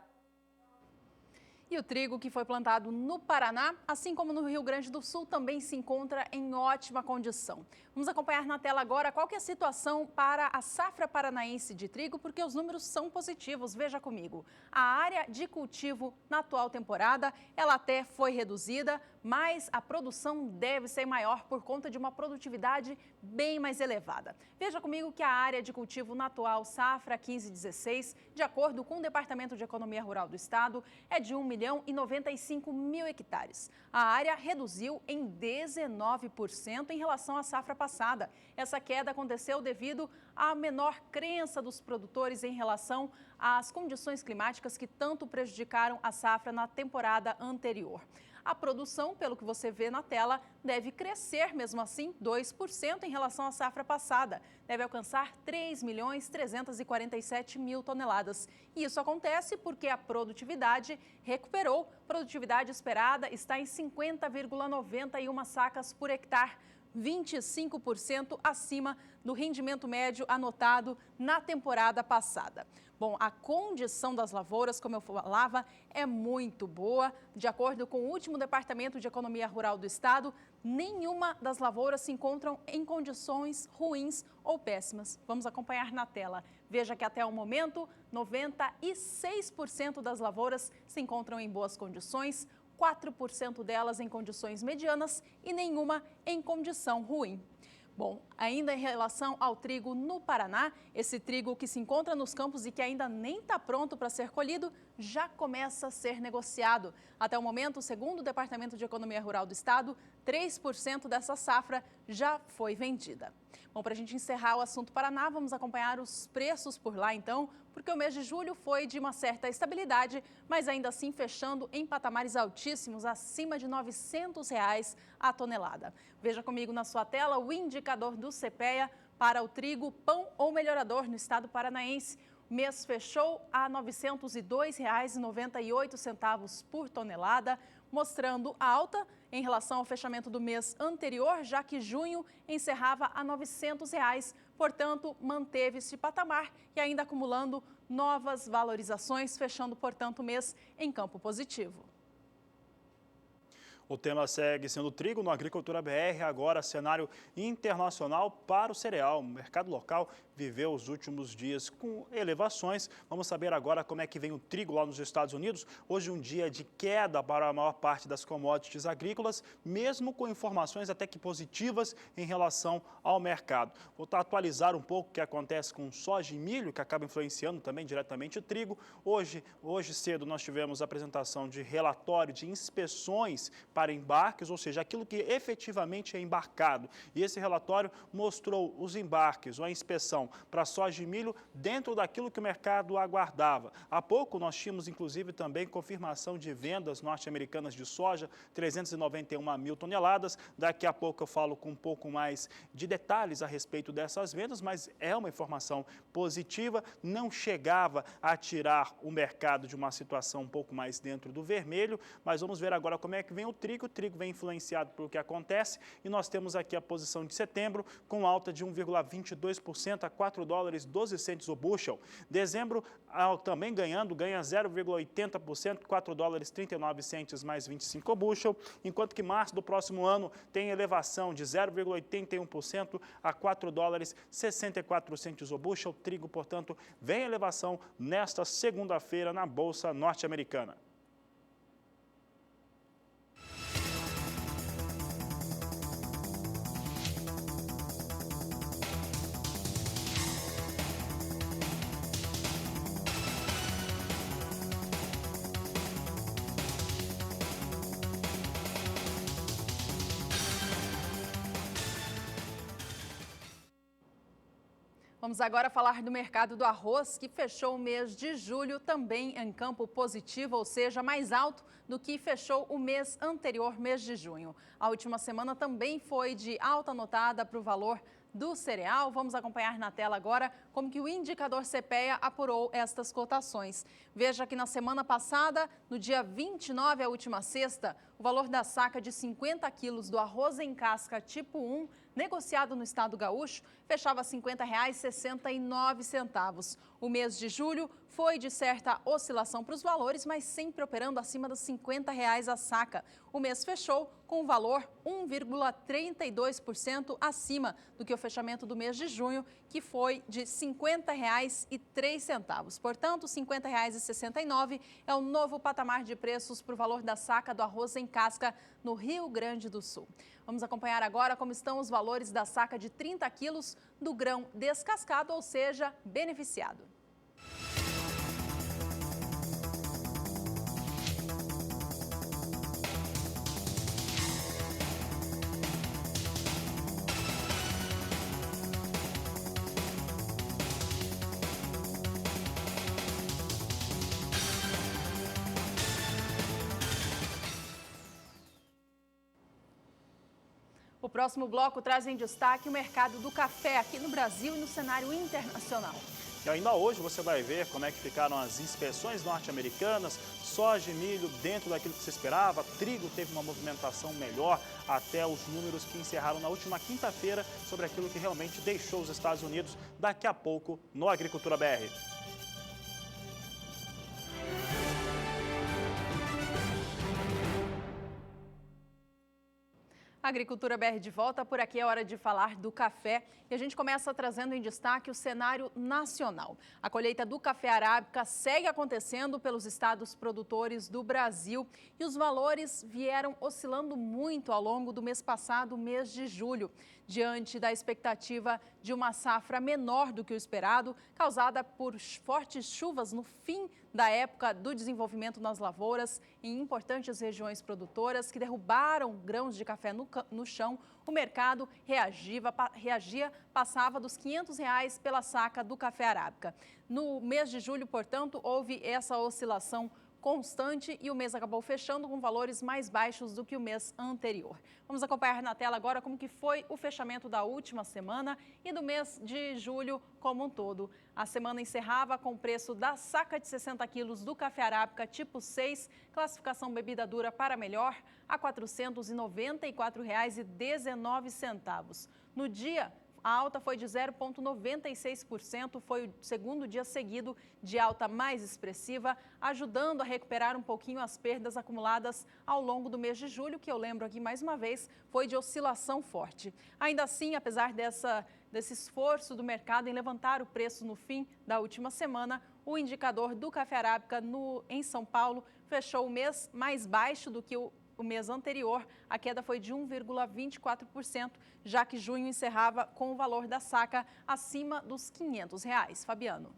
E o trigo que foi plantado no Paraná, assim como no Rio Grande do Sul, também se encontra em ótima condição. Vamos acompanhar na tela agora qual que é a situação para a safra paranaense de trigo, porque os números são positivos. Veja comigo. A área de cultivo na atual temporada, ela até foi reduzida, mas a produção deve ser maior por conta de uma produtividade bem mais elevada. Veja comigo que a área de cultivo na atual safra 15/16, de acordo com o Departamento de Economia Rural do Estado, é de 1.095.000 hectares. A área reduziu em 19% em relação à safra passada. Essa queda aconteceu devido à menor crença dos produtores em relação às condições climáticas que tanto prejudicaram a safra na temporada anterior. A produção, pelo que você vê na tela, deve crescer, mesmo assim, 2% em relação à safra passada. Deve alcançar 3.347.000 toneladas. E isso acontece porque a produtividade recuperou. Produtividade esperada está em 50,91 sacas por hectare, 25% acima do rendimento médio anotado na temporada passada. Bom, a condição das lavouras, como eu falava, é muito boa. De acordo com o último Departamento de Economia Rural do Estado, nenhuma das lavouras se encontram em condições ruins ou péssimas. Vamos acompanhar na tela. Veja que até o momento, 96% das lavouras se encontram em boas condições, 4% delas em condições medianas e nenhuma em condição ruim. Bom, ainda em relação ao trigo no Paraná, esse trigo que se encontra nos campos e que ainda nem está pronto para ser colhido, já começa a ser negociado. Até o momento, segundo o Departamento de Economia Rural do Estado, 3% dessa safra já foi vendida. Bom, para a gente encerrar o assunto Paraná, vamos acompanhar os preços por lá então, porque o mês de julho foi de uma certa estabilidade, mas ainda assim fechando em patamares altíssimos, acima de R$ 900 a tonelada. Veja comigo na sua tela o indicador do CPEA para o trigo pão ou melhorador no estado paranaense. O mês fechou a R$ 902,98 por tonelada, mostrando alta em relação ao fechamento do mês anterior, já que junho encerrava a R$ 900, portanto, manteve esse patamar e ainda acumulando novas valorizações, fechando, portanto, o mês em campo positivo. O tema segue sendo trigo no Agricultura BR, agora cenário internacional para o cereal. O mercado local viveu os últimos dias com elevações. Vamos saber agora como é que vem o trigo lá nos Estados Unidos. Hoje um dia de queda para a maior parte das commodities agrícolas, mesmo com informações até que positivas em relação ao mercado. Vou atualizar um pouco o que acontece com soja e milho, que acaba influenciando também diretamente o trigo. Hoje cedo nós tivemos a apresentação de relatório de inspeções para embarques, ou seja, aquilo que efetivamente é embarcado. E esse relatório mostrou os embarques, ou a inspeção para soja e milho dentro daquilo que o mercado aguardava. Há pouco nós tínhamos, inclusive, também confirmação de vendas norte-americanas de soja, 391.000 toneladas. Daqui a pouco eu falo com um pouco mais de detalhes a respeito dessas vendas, mas é uma informação positiva, não chegava a tirar o mercado de uma situação um pouco mais dentro do vermelho, mas vamos ver agora como é que vem o trigo. O trigo vem influenciado pelo que acontece e nós temos aqui a posição de setembro com alta de 1,22% a $4,12 o bushel. Dezembro também ganha 0,80%, $4,39 mais 25 o bushel, enquanto que março do próximo ano tem elevação de 0,81% a $4,64 o bushel. Trigo, portanto, vem elevação nesta segunda-feira na Bolsa Norte-Americana. Vamos agora falar do mercado do arroz, que fechou o mês de julho também em campo positivo, ou seja, mais alto do que fechou o mês anterior, mês de junho. A última semana também foi de alta anotada para o valor do cereal. Vamos acompanhar na tela agora como que o indicador CPEA apurou estas cotações. Veja que na semana passada, no dia 29, a última sexta, O valor da saca de 50 quilos do arroz em casca tipo 1, negociado no estado gaúcho, fechava R$ 50,69. O mês de julho foi de certa oscilação para os valores, mas sempre operando acima dos R$ 50 a saca. O mês fechou com o valor 1,32% acima do que o fechamento do mês de junho, que foi de R$ 50,03. Portanto, R$ 50,69 é o novo patamar de preços para o valor da saca do arroz em casca no Rio Grande do Sul. Vamos acompanhar agora como estão os valores da saca de 30 quilos do grão descascado, ou seja, beneficiado. O próximo bloco traz em destaque o mercado do café aqui no Brasil e no cenário internacional. E ainda hoje você vai ver como é que ficaram as inspeções norte-americanas, soja e milho dentro daquilo que se esperava, trigo teve uma movimentação melhor, até os números que encerraram na última quinta-feira sobre aquilo que realmente deixou os Estados Unidos daqui a pouco no Agricultura BR. Agricultura BR de volta, por aqui é hora de falar do café e a gente começa trazendo em destaque o cenário nacional. A colheita do café arábica segue acontecendo pelos estados produtores do Brasil e os valores vieram oscilando muito ao longo do mês passado, mês de julho, diante da expectativa de uma safra menor do que o esperado, causada por fortes chuvas no fim da época do desenvolvimento nas lavouras em importantes regiões produtoras que derrubaram grãos de café no chão. O mercado reagia, passava dos R$ 500 pela saca do café arábica. No mês de julho, portanto, houve essa oscilação constante e o mês acabou fechando com valores mais baixos do que o mês anterior. Vamos acompanhar na tela agora como que foi o fechamento da última semana e do mês de julho como um todo. A semana encerrava com o preço da saca de 60 quilos do café arábica tipo 6, classificação bebida dura para melhor, a R$ 494,19. No dia, a alta foi de 0,96%, foi o segundo dia seguido de alta mais expressiva, ajudando a recuperar um pouquinho as perdas acumuladas ao longo do mês de julho, que eu lembro aqui mais uma vez, foi de oscilação forte. Ainda assim, apesar desse esforço do mercado em levantar o preço no fim da última semana, o indicador do café arábica em São Paulo fechou o mês mais baixo do que o mês anterior. A queda foi de 1,24%, já que junho encerrava com o valor da saca acima dos R$ 500. Fabiano.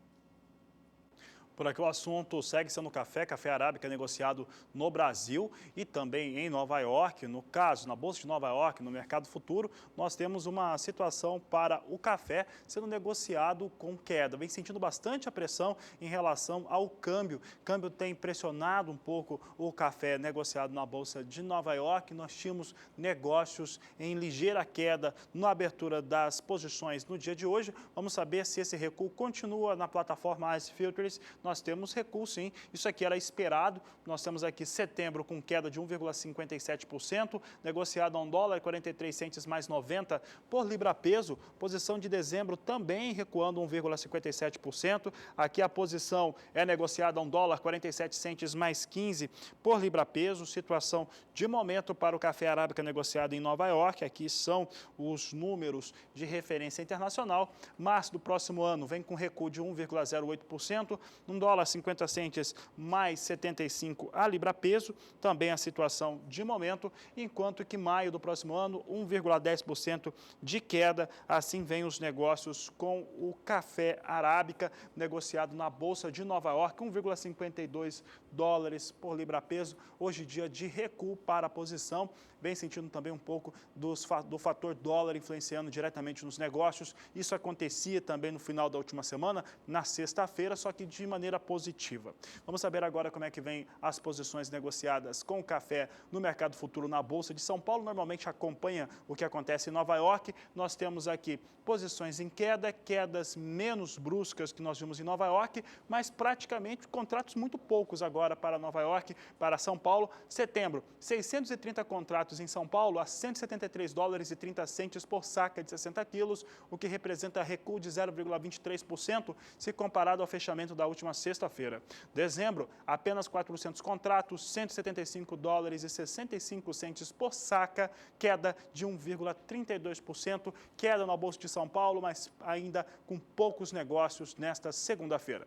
Por aqui o assunto segue sendo café arábica negociado no Brasil e também em Nova York. No caso, na Bolsa de Nova York, no mercado futuro, nós temos uma situação para o café sendo negociado com queda. Vem sentindo bastante a pressão em relação ao câmbio. O câmbio tem pressionado um pouco o café negociado na Bolsa de Nova York. Nós tínhamos negócios em ligeira queda na abertura das posições no dia de hoje. Vamos saber se esse recuo continua na plataforma Ice Filters. Nós temos recuo, sim. Isso aqui era esperado. Nós temos aqui setembro com queda de 1,57%, negociado a $1,43 mais 90 por libra-peso. Posição de dezembro também recuando 1,57%. Aqui a posição é negociada a $1,47 mais 15 por libra-peso. Situação de momento para o café arábica negociado em Nova York. Aqui são os números de referência internacional. Março do próximo ano vem com recuo de 1,08%. $1,50 mais 75 a libra-peso, também a situação de momento, enquanto que maio do próximo ano, 1,10% de queda. Assim vem os negócios com o café arábica negociado na Bolsa de Nova York, $1,52 por libra-peso. Hoje dia de recuo para a posição, vem sentindo também um pouco do fator dólar influenciando diretamente nos negócios. Isso acontecia também no final da última semana, na sexta-feira, só que de maneira positiva. Vamos saber agora como é que vem as posições negociadas com o café no mercado futuro na Bolsa de São Paulo. Normalmente acompanha o que acontece em Nova York. Nós temos aqui posições em queda, quedas menos bruscas que nós vimos em Nova York, mas praticamente contratos muito poucos agora agora para Nova York, para São Paulo. Setembro, 630 contratos em São Paulo a $173,30 por saca de 60 quilos, o que representa recuo de 0,23% se comparado ao fechamento da última sexta-feira. Dezembro, apenas 400 contratos, $175,65 por saca, queda de 1,32%, queda na Bolsa de São Paulo, mas ainda com poucos negócios nesta segunda-feira.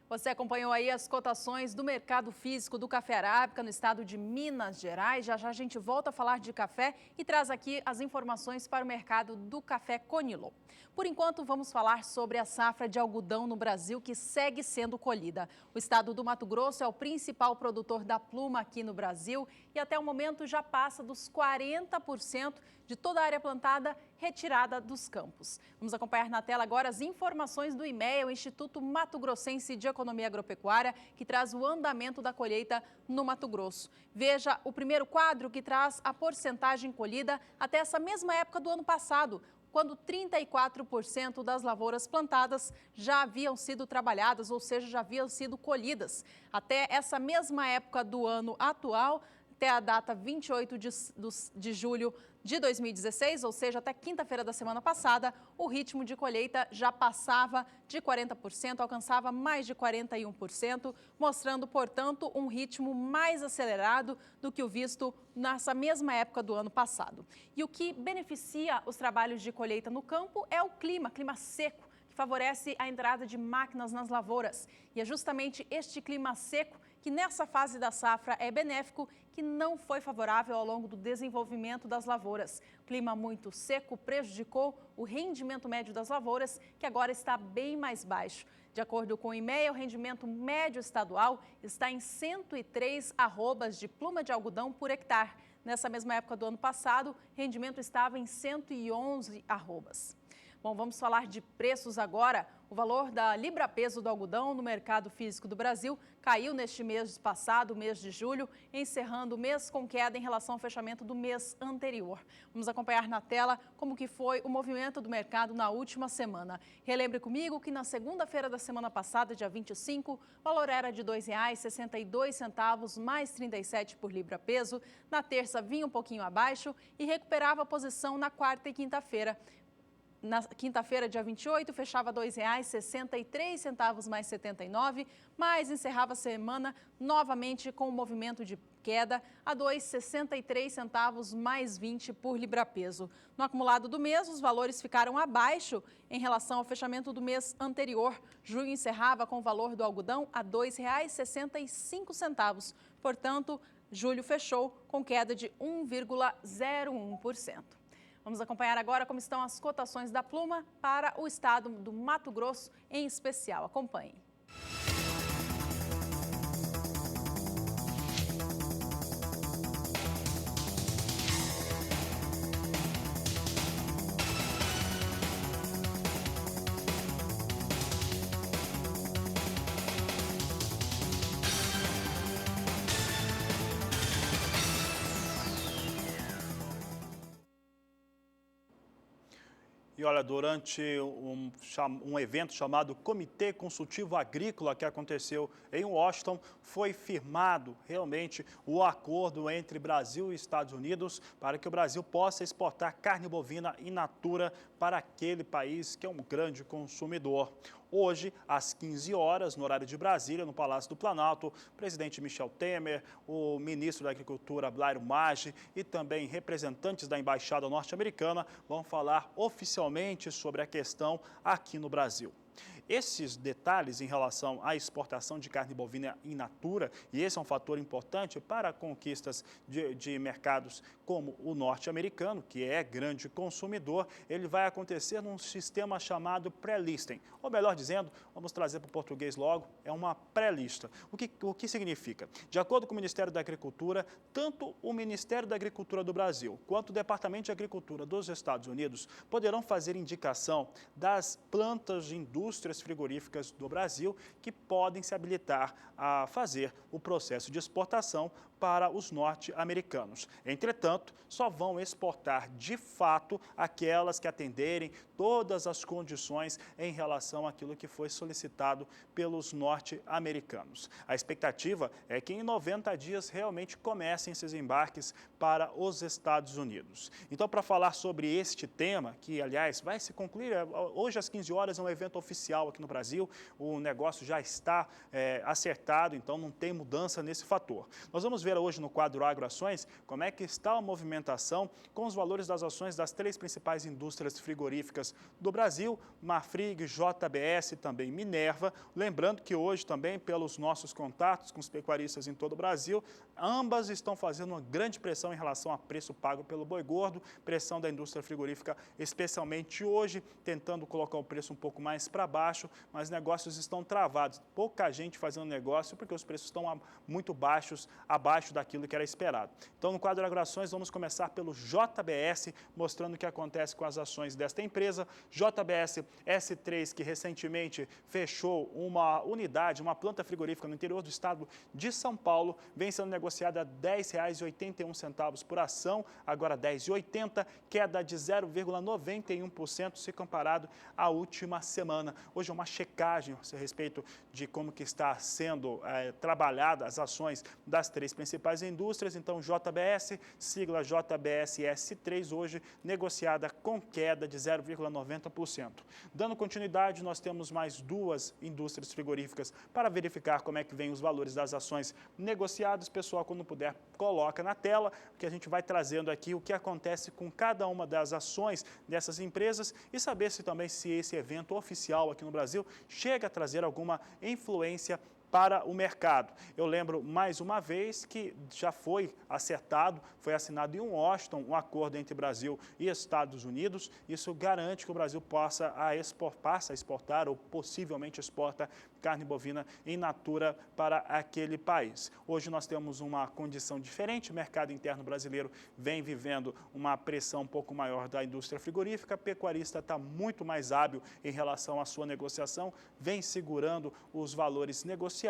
Você acompanhou aí as cotações do mercado físico do café arábica no estado de Minas Gerais. Já já a gente volta a falar de café e traz aqui as informações para o mercado do café Conilon. Por enquanto, vamos falar sobre a safra de algodão no Brasil que segue sendo colhida. O estado do Mato Grosso é o principal produtor da pluma aqui no Brasil e até o momento já passa dos 40% de toda a área plantada retirada dos campos. Vamos acompanhar na tela agora as informações do IMEA, o Instituto Mato Grossense de Economia Agropecuária, que traz o andamento da colheita no Mato Grosso. Veja o primeiro quadro que traz a porcentagem colhida até essa mesma época do ano passado, quando 34% das lavouras plantadas já haviam sido trabalhadas, ou seja, já haviam sido colhidas. Até essa mesma época do ano atual, até a data 28 de julho de 2016, ou seja, até quinta-feira da semana passada, o ritmo de colheita já passava de 40%, alcançava mais de 41%, mostrando, portanto, um ritmo mais acelerado do que o visto nessa mesma época do ano passado. E o que beneficia os trabalhos de colheita no campo é o clima seco, que favorece a entrada de máquinas nas lavouras. E é justamente este clima seco que nessa fase da safra é benéfico, que não foi favorável ao longo do desenvolvimento das lavouras. O clima muito seco prejudicou o rendimento médio das lavouras, que agora está bem mais baixo. De acordo com o IMEA, o rendimento médio estadual está em 103 arrobas de pluma de algodão por hectare. Nessa mesma época do ano passado, o rendimento estava em 111 arrobas. Bom, vamos falar de preços agora. O valor da libra-peso do algodão no mercado físico do Brasil caiu neste mês passado, mês de julho, encerrando o mês com queda em relação ao fechamento do mês anterior. Vamos acompanhar na tela como que foi o movimento do mercado na última semana. Relembre comigo que na segunda-feira da semana passada, dia 25, o valor era de R$ 2,62 mais 37 por libra-peso. Na terça vinha um pouquinho abaixo e recuperava a posição na quarta e quinta-feira. Na quinta-feira, dia 28, fechava R$ 2,63 mais 79, mas encerrava a semana novamente com um movimento de queda a R$ 2,63 mais 20 por libra-peso. No acumulado do mês, os valores ficaram abaixo em relação ao fechamento do mês anterior. Junho encerrava com o valor do algodão a R$ 2,65. Portanto, julho fechou com queda de 1,01%. Vamos acompanhar agora como estão as cotações da pluma para o estado do Mato Grosso em especial. Acompanhe. E olha, durante um evento chamado Comitê Consultivo Agrícola que aconteceu em Washington, foi firmado realmente o acordo entre Brasil e Estados Unidos para que o Brasil possa exportar carne bovina in natura para aquele país que é um grande consumidor. Hoje, às 15 horas, no horário de Brasília, no Palácio do Planalto, o presidente Michel Temer, o ministro da Agricultura, Blairo Maggi, e também representantes da Embaixada Norte-Americana vão falar oficialmente sobre a questão aqui no Brasil. esses detalhes em relação à exportação de carne bovina in natura, e esse é um fator importante para conquistas de mercados como o norte-americano, que é grande consumidor, ele vai acontecer num sistema chamado pré-listing. Ou melhor dizendo, vamos trazer para o português logo, é uma pré-lista. O que significa? De acordo com o Ministério da Agricultura, tanto o Ministério da Agricultura do Brasil quanto o Departamento de Agricultura dos Estados Unidos poderão fazer indicação das plantas de indústrias frigoríficas do Brasil que podem se habilitar a fazer o processo de exportação para os norte-americanos. Entretanto, só vão exportar de fato aquelas que atenderem todas as condições em relação àquilo que foi solicitado pelos norte-americanos. A expectativa é que em 90 dias realmente comecem esses embarques para os Estados Unidos. Então, para falar sobre este tema, que aliás vai se concluir, hoje às 15 horas é um evento oficial aqui no Brasil, o negócio já está acertado, então não tem mudança nesse fator. Nós vamos ver hoje no quadro Agroações como é que está a movimentação com os valores das ações das 3 principais indústrias frigoríficas do Brasil, Marfrig, JBS e também Minerva. Lembrando que hoje também, pelos nossos contatos com os pecuaristas em todo o Brasil, ambas estão fazendo uma grande pressão em relação a preço pago pelo boi gordo, pressão da indústria frigorífica, especialmente hoje, tentando colocar o preço um pouco mais para baixo, mas negócios estão travados. Pouca gente fazendo negócio porque os preços estão muito baixos, abaixo daquilo que era esperado. Então, no quadro Agroações, vamos começar pelo JBS, mostrando o que acontece com as ações desta empresa. JBS S3, que recentemente fechou uma unidade, uma planta frigorífica no interior do estado de São Paulo, vem sendo negociada a R$ 10,81 por ação, agora R$ 10,80, queda de 0,91% se comparado à última semana. Hoje é uma checagem a respeito de como que está sendo trabalhada as ações das 3 principais indústrias. Então, JBS, sigla JBSS3, hoje negociada com queda de 0,90%. Dando continuidade, nós temos mais 2 indústrias frigoríficas para verificar como é que vem os valores das ações negociadas. Pessoal, quando puder, coloca na tela, que a gente vai trazendo aqui o que acontece com cada uma das ações dessas empresas e saber se esse evento oficial aqui no Brasil chega a trazer alguma influência para o mercado. Eu lembro mais uma vez que já foi acertado, foi assinado em Washington um acordo entre Brasil e Estados Unidos. Isso garante que o Brasil passe a exportar ou possivelmente exporta carne bovina in natura para aquele país. Hoje nós temos uma condição diferente, o mercado interno brasileiro vem vivendo uma pressão um pouco maior da indústria frigorífica, a pecuarista está muito mais hábil em relação à sua negociação, vem segurando os valores negociados,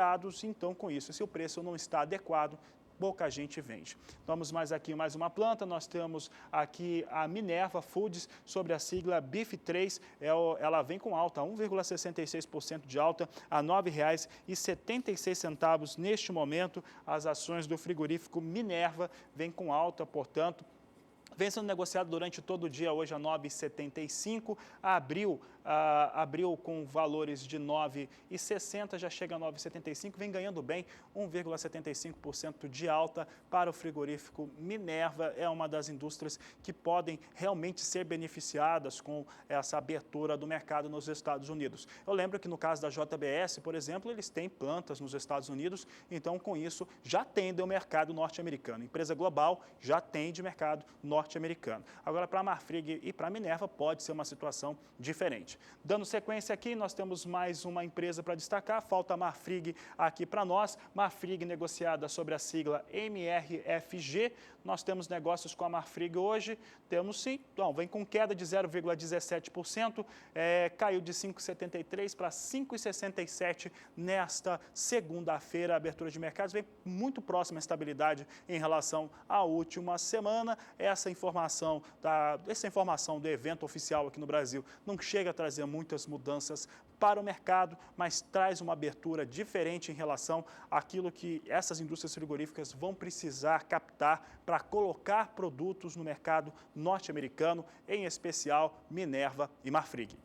então com isso, se o preço não está adequado, pouca gente vende. Vamos mais aqui, mais uma planta, nós temos aqui a Minerva Foods, sobre a sigla BIF3, ela vem com alta, 1,66% de alta, a R$ 9,76 neste momento. As ações do frigorífico Minerva vêm com alta, portanto, vem sendo negociado durante todo o dia, hoje a R$ 9,75, abriu com valores de R$ 9,60, já chega a R$ 9,75, vem ganhando bem, 1,75% de alta para o frigorífico Minerva. É uma das indústrias que podem realmente ser beneficiadas com essa abertura do mercado nos Estados Unidos. Eu lembro que no caso da JBS, por exemplo, eles têm plantas nos Estados Unidos, então com isso já atendem o mercado norte-americano. Empresa global já atende mercado norte-americano. Agora, para a Marfrig e para a Minerva pode ser uma situação diferente. Dando sequência aqui, nós temos mais uma empresa para destacar, falta a Marfrig aqui para nós. Marfrig negociada sobre a sigla MRFG. Nós temos negócios com a Marfrig hoje, temos sim, então, vem com queda de 0,17%, caiu de 5,73 para 5,67 nesta segunda-feira. A abertura de mercados vem muito próxima à estabilidade em relação à última semana. Essa informação do evento oficial aqui no Brasil não chega a trazer muitas mudanças para o mercado, mas traz uma abertura diferente em relação àquilo que essas indústrias frigoríficas vão precisar captar para colocar produtos no mercado norte-americano, em especial Minerva e Marfrig.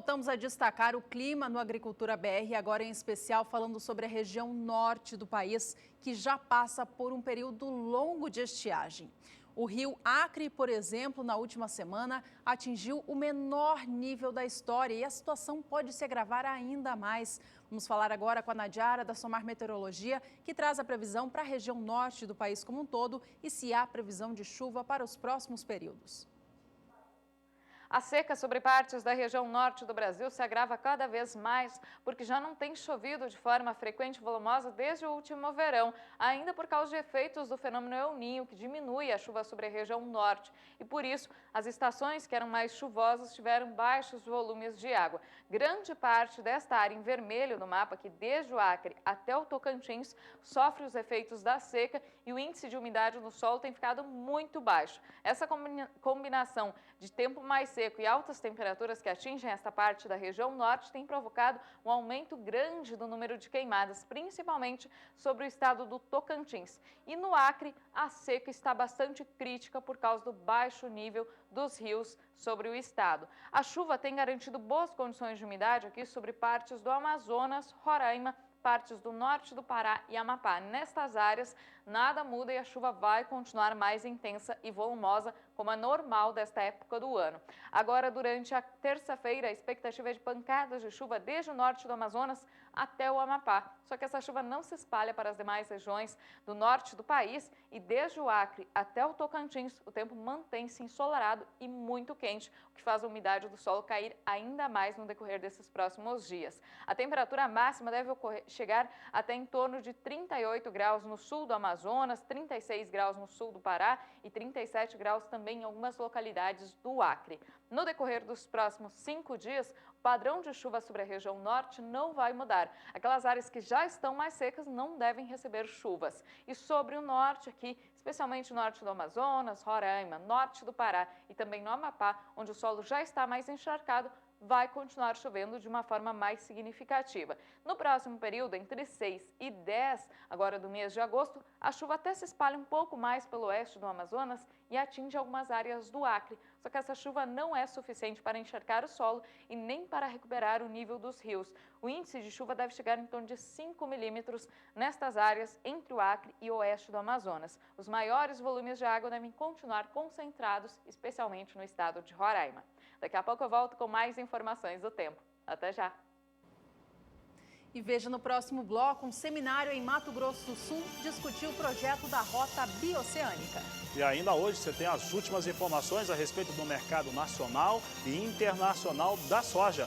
voltamos a destacar o clima no Agricultura BR, agora em especial falando sobre a região norte do país, que já passa por um período longo de estiagem. O rio Acre, por exemplo, na última semana, atingiu o menor nível da história e a situação pode se agravar ainda mais. Vamos falar agora com a Nadiara, da Somar Meteorologia, que traz a previsão para a região norte do país como um todo e se há previsão de chuva para os próximos períodos. A seca sobre partes da região norte do Brasil se agrava cada vez mais, porque já não tem chovido de forma frequente e volumosa desde o último verão, ainda por causa de efeitos do fenômeno El Niño, que diminui a chuva sobre a região norte. E por isso, as estações que eram mais chuvosas tiveram baixos volumes de água. Grande parte desta área em vermelho no mapa, que desde o Acre até o Tocantins, sofre os efeitos da seca e o índice de umidade no solo tem ficado muito baixo. Essa combinação de tempo mais seco e altas temperaturas que atingem esta parte da região norte tem provocado um aumento grande do número de queimadas, principalmente sobre o estado do Tocantins. E no Acre, a seca está bastante crítica por causa do baixo nível dos rios sobre o estado. A chuva tem garantido boas condições de umidade aqui sobre partes do Amazonas, Roraima, partes do norte do Pará e Amapá. Nestas áreas, nada muda e a chuva vai continuar mais intensa e volumosa, como é normal desta época do ano. Agora, durante a terça-feira, a expectativa é de pancadas de chuva desde o norte do Amazonas até o Amapá. Só que essa chuva não se espalha para as demais regiões do norte do país e desde o Acre até o Tocantins, o tempo mantém-se ensolarado e muito quente, o que faz a umidade do solo cair ainda mais no decorrer desses próximos dias. A temperatura máxima deve chegar até em torno de 38 graus no sul do Amazonas, 36 graus no sul do Pará e 37 graus também em algumas localidades do Acre. No decorrer dos próximos 5 dias, o padrão de chuva sobre a região norte não vai mudar. Aquelas áreas que já estão mais secas não devem receber chuvas. E sobre o norte aqui, especialmente norte do Amazonas, Roraima, norte do Pará e também no Amapá, onde o solo já está mais encharcado, vai continuar chovendo de uma forma mais significativa. No próximo período, entre 6 e 10, agora do mês de agosto, a chuva até se espalha um pouco mais pelo oeste do Amazonas e atinge algumas áreas do Acre. Só que essa chuva não é suficiente para encharcar o solo e nem para recuperar o nível dos rios. O índice de chuva deve chegar em torno de 5 milímetros nestas áreas entre o Acre e o oeste do Amazonas. Os maiores volumes de água devem continuar concentrados, especialmente no estado de Roraima. Daqui a pouco eu volto com mais informações do tempo. Até já! E veja no próximo bloco, um seminário em Mato Grosso do Sul discutiu o projeto da Rota Bioceânica. E ainda hoje você tem as últimas informações a respeito do mercado nacional e internacional da soja.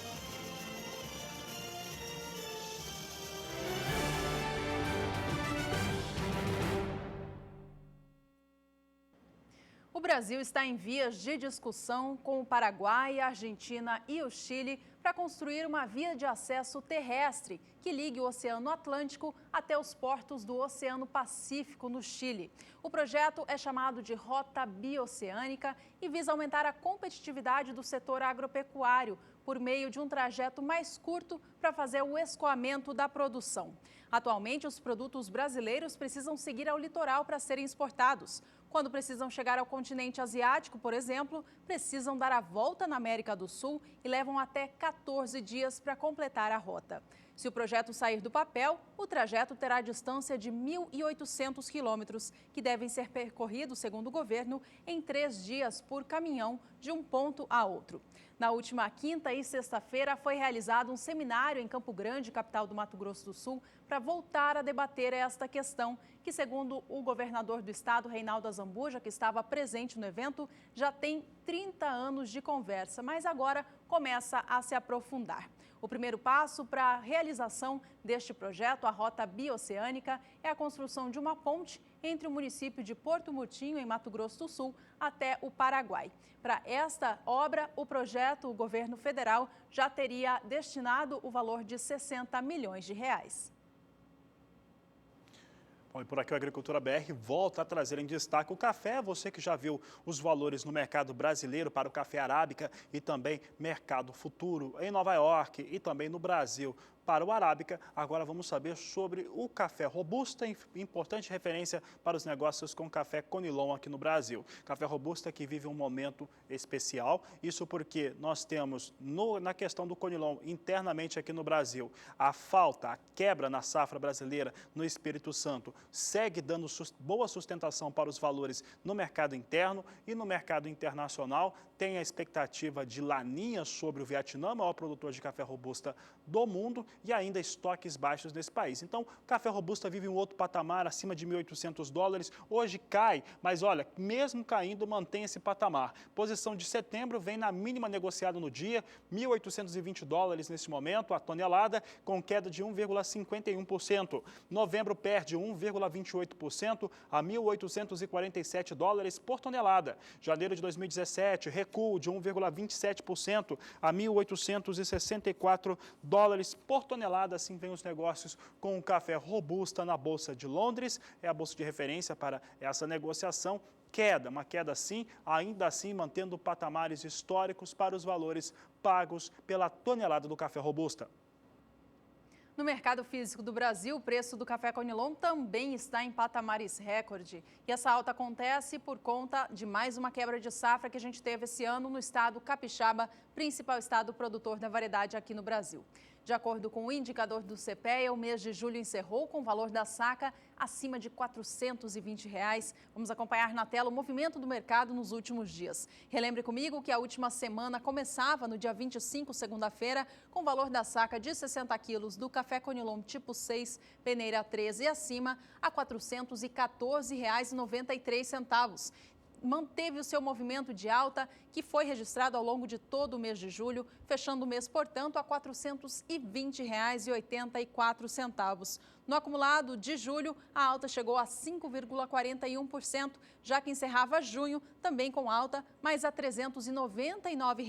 O Brasil está em vias de discussão com o Paraguai, a Argentina e o Chile para construir uma via de acesso terrestre que ligue o Oceano Atlântico até os portos do Oceano Pacífico, no Chile. O projeto é chamado de Rota Bioceânica e visa aumentar a competitividade do setor agropecuário por meio de um trajeto mais curto para fazer o escoamento da produção. Atualmente, os produtos brasileiros precisam seguir ao litoral para serem exportados. Quando precisam chegar ao continente asiático, por exemplo, precisam dar a volta na América do Sul e levam até 14 dias para completar a rota. Se o projeto sair do papel, o trajeto terá distância de 1.800 quilômetros, que devem ser percorridos, segundo o governo, em 3 dias por caminhão de um ponto a outro. Na última quinta e sexta-feira foi realizado um seminário em Campo Grande, capital do Mato Grosso do Sul, para voltar a debater esta questão, que, segundo o governador do estado, Reinaldo Azambuja, que estava presente no evento, já tem 30 anos de conversa, mas agora começa a se aprofundar. O primeiro passo para a realização deste projeto, a Rota Bioceânica, é a construção de uma ponte entre o município de Porto Murtinho, em Mato Grosso do Sul, até o Paraguai. Para esta obra, o governo federal já teria destinado o valor de 60 milhões de reais. Bom, e por aqui o Agricultura BR volta a trazer em destaque o café. Você que já viu os valores no mercado brasileiro para o café arábica e também mercado futuro em Nova York e também no Brasil. para o Arábica. Agora vamos saber sobre o café Robusta, importante referência para os negócios com café Conilon aqui no Brasil. Café Robusta que vive um momento especial, isso porque nós temos na questão do Conilon internamente aqui no Brasil, a quebra na safra brasileira no Espírito Santo segue dando boa sustentação para os valores no mercado interno e no mercado internacional. Tem a expectativa de Laninha sobre o Vietnã, maior produtor de café Robusta do mundo, e ainda estoques baixos nesse país. Então, o café Robusta vive um outro patamar acima de $1.800. Hoje cai, mas olha, mesmo caindo, mantém esse patamar. Posição de setembro vem na mínima negociada no dia, $1.820 nesse momento, a tonelada, com queda de 1,51%. Novembro perde 1,28% a $1.847 por tonelada. Janeiro de 2017, recuo de 1,27% a $1.864 por tonelada. Assim vem os negócios com o café Robusta na Bolsa de Londres. É a bolsa de referência para essa negociação. Uma queda sim, ainda assim mantendo patamares históricos para os valores pagos pela tonelada do café Robusta. No mercado físico do Brasil, o preço do café Conilon também está em patamares recorde. E essa alta acontece por conta de mais uma quebra de safra que a gente teve esse ano no estado capixaba, principal estado produtor da variedade aqui no Brasil. De acordo com o indicador do CPEA, o mês de julho encerrou com o valor da saca acima de R$ 420. Vamos acompanhar na tela o movimento do mercado nos últimos dias. Relembre comigo que a última semana começava no dia 25, segunda-feira, com o valor da saca de 60 quilos do café Conilon tipo 6, peneira 13 e acima, a R$ 414,93. Manteve o seu movimento de alta, que foi registrado ao longo de todo o mês de julho, fechando o mês, portanto, a R$ 420,84. No acumulado de julho, a alta chegou a 5,41%, já que encerrava junho também com alta, mas a R$ 399.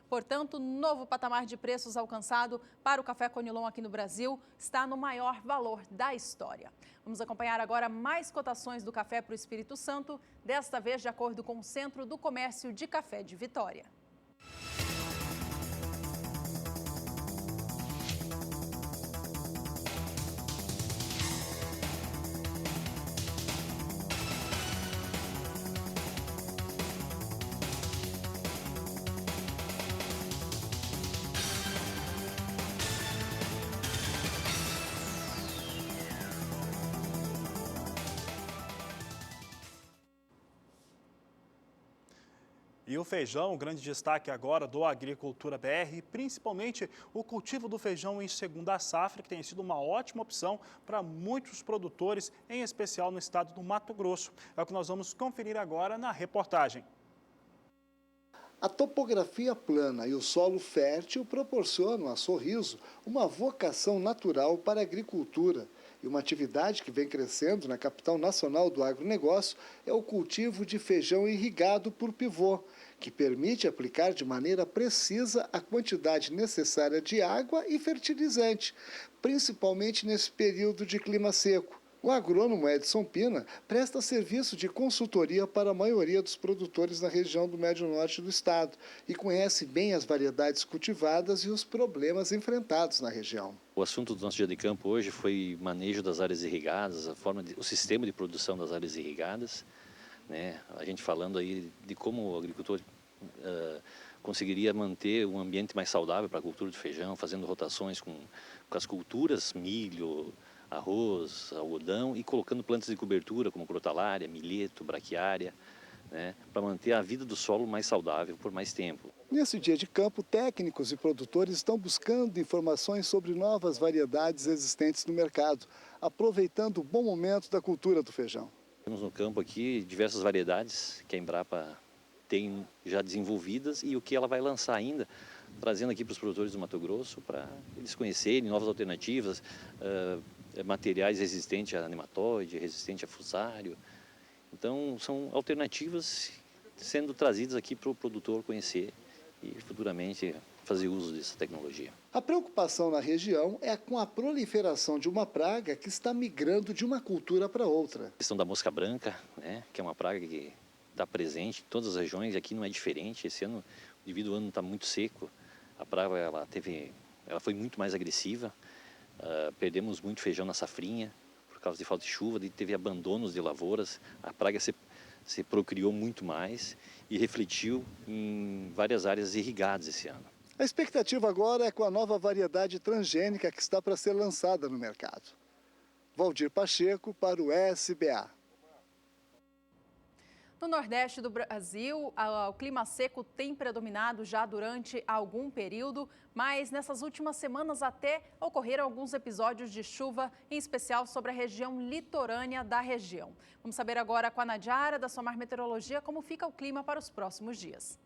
Portanto, novo patamar de preços alcançado para o café Conilon aqui no Brasil está no maior valor da história. Vamos acompanhar agora mais cotações do café para o Espírito Santo, desta vez de acordo com o Centro do Comércio de Café de Vitória. E o feijão, o grande destaque agora do Agricultura BR, principalmente o cultivo do feijão em segunda safra, que tem sido uma ótima opção para muitos produtores, em especial no estado do Mato Grosso. É o que nós vamos conferir agora na reportagem. A topografia plana e o solo fértil proporcionam a Sorriso uma vocação natural para a agricultura. E uma atividade que vem crescendo na capital nacional do agronegócio é o cultivo de feijão irrigado por pivô, que permite aplicar de maneira precisa a quantidade necessária de água e fertilizante, principalmente nesse período de clima seco. O agrônomo Edson Pina presta serviço de consultoria para a maioria dos produtores na região do Médio Norte do estado e conhece bem as variedades cultivadas e os problemas enfrentados na região. O assunto do nosso dia de campo hoje foi manejo das áreas irrigadas, o sistema de produção das áreas irrigadas, né? A gente falando aí de como o agricultor conseguiria manter um ambiente mais saudável para a cultura de feijão, fazendo rotações com as culturas, milho, arroz, algodão e colocando plantas de cobertura como crotalária, milheto, braquiária, né, para manter a vida do solo mais saudável por mais tempo. Nesse dia de campo, técnicos e produtores estão buscando informações sobre novas variedades existentes no mercado, aproveitando o bom momento da cultura do feijão. Temos no campo aqui diversas variedades que a Embrapa tem já desenvolvidas e o que ela vai lançar ainda, trazendo aqui para os produtores do Mato Grosso para eles conhecerem novas alternativas, materiais resistentes a nematóide, resistentes a fusário. Então, são alternativas sendo trazidas aqui para o produtor conhecer e futuramente fazer uso dessa tecnologia. A preocupação na região é com a proliferação de uma praga que está migrando de uma cultura para outra. A questão da mosca branca, né, que é uma praga que está presente em todas as regiões, aqui não é diferente. Esse ano, devido ao ano estar muito seco, a praga ela foi muito mais agressiva. Perdemos muito feijão na safrinha, por causa de falta de chuva, teve abandonos de lavouras, a praga se procriou muito mais e refletiu em várias áreas irrigadas esse ano. A expectativa agora é com a nova variedade transgênica que está para ser lançada no mercado. Valdir Pacheco para o SBA. No Nordeste do Brasil, o clima seco tem predominado já durante algum período, mas nessas últimas semanas até ocorreram alguns episódios de chuva, em especial sobre a região litorânea da região. Vamos saber agora com a Nadiara, da Somar Meteorologia, como fica o clima para os próximos dias.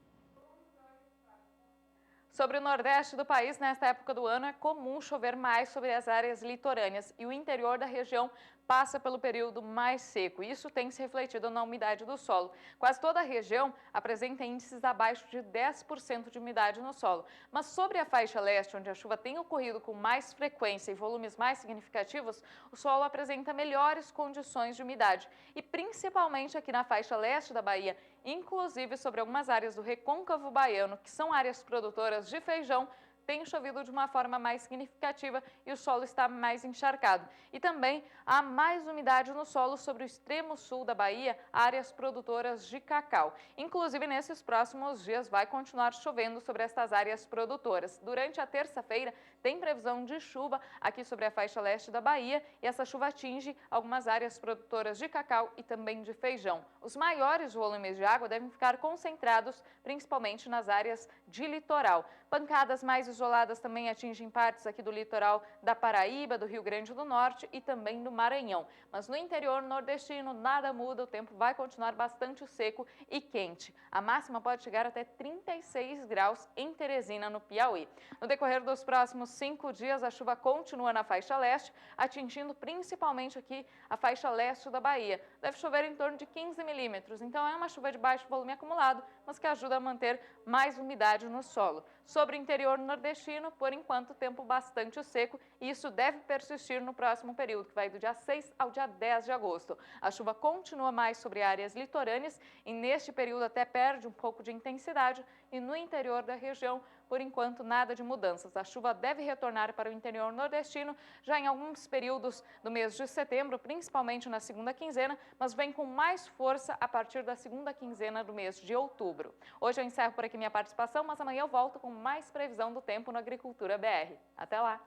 Sobre o Nordeste do país, nesta época do ano, é comum chover mais sobre as áreas litorâneas e o interior da região passa pelo período mais seco. Isso tem se refletido na umidade do solo. Quase toda a região apresenta índices abaixo de 10% de umidade no solo. Mas sobre a faixa leste, onde a chuva tem ocorrido com mais frequência e volumes mais significativos, o solo apresenta melhores condições de umidade. E principalmente aqui na faixa leste da Bahia, inclusive sobre algumas áreas do recôncavo baiano, que são áreas produtoras de feijão, tem chovido de uma forma mais significativa e o solo está mais encharcado. E também há mais umidade no solo sobre o extremo sul da Bahia, áreas produtoras de cacau. Inclusive, nesses próximos dias vai continuar chovendo sobre estas áreas produtoras. Durante a terça-feira, tem previsão de chuva aqui sobre a faixa leste da Bahia e essa chuva atinge algumas áreas produtoras de cacau e também de feijão. Os maiores volumes de água devem ficar concentrados principalmente nas áreas de litoral. Pancadas mais isoladas também atingem partes aqui do litoral da Paraíba, do Rio Grande do Norte e também do Maranhão. Mas no interior nordestino nada muda, o tempo vai continuar bastante seco e quente. A máxima pode chegar até 36 graus em Teresina, no Piauí. No decorrer dos próximos 5 dias, a chuva continua na faixa leste, atingindo principalmente aqui a faixa leste da Bahia. Deve chover em torno de 15 milímetros, então é uma chuva de baixo volume acumulado, mas que ajuda a manter mais umidade no solo. Sobre o interior nordestino, por enquanto, tempo bastante seco e isso deve persistir no próximo período, que vai do dia 6 ao dia 10 de agosto. A chuva continua mais sobre áreas litorâneas e neste período até perde um pouco de intensidade e no interior da região, por enquanto, nada de mudanças. A chuva deve retornar para o interior nordestino já em alguns períodos do mês de setembro, principalmente na segunda quinzena, mas vem com mais força a partir da segunda quinzena do mês de outubro. Hoje eu encerro por aqui minha participação, mas amanhã eu volto com mais previsão do tempo no Agricultura BR. Até lá!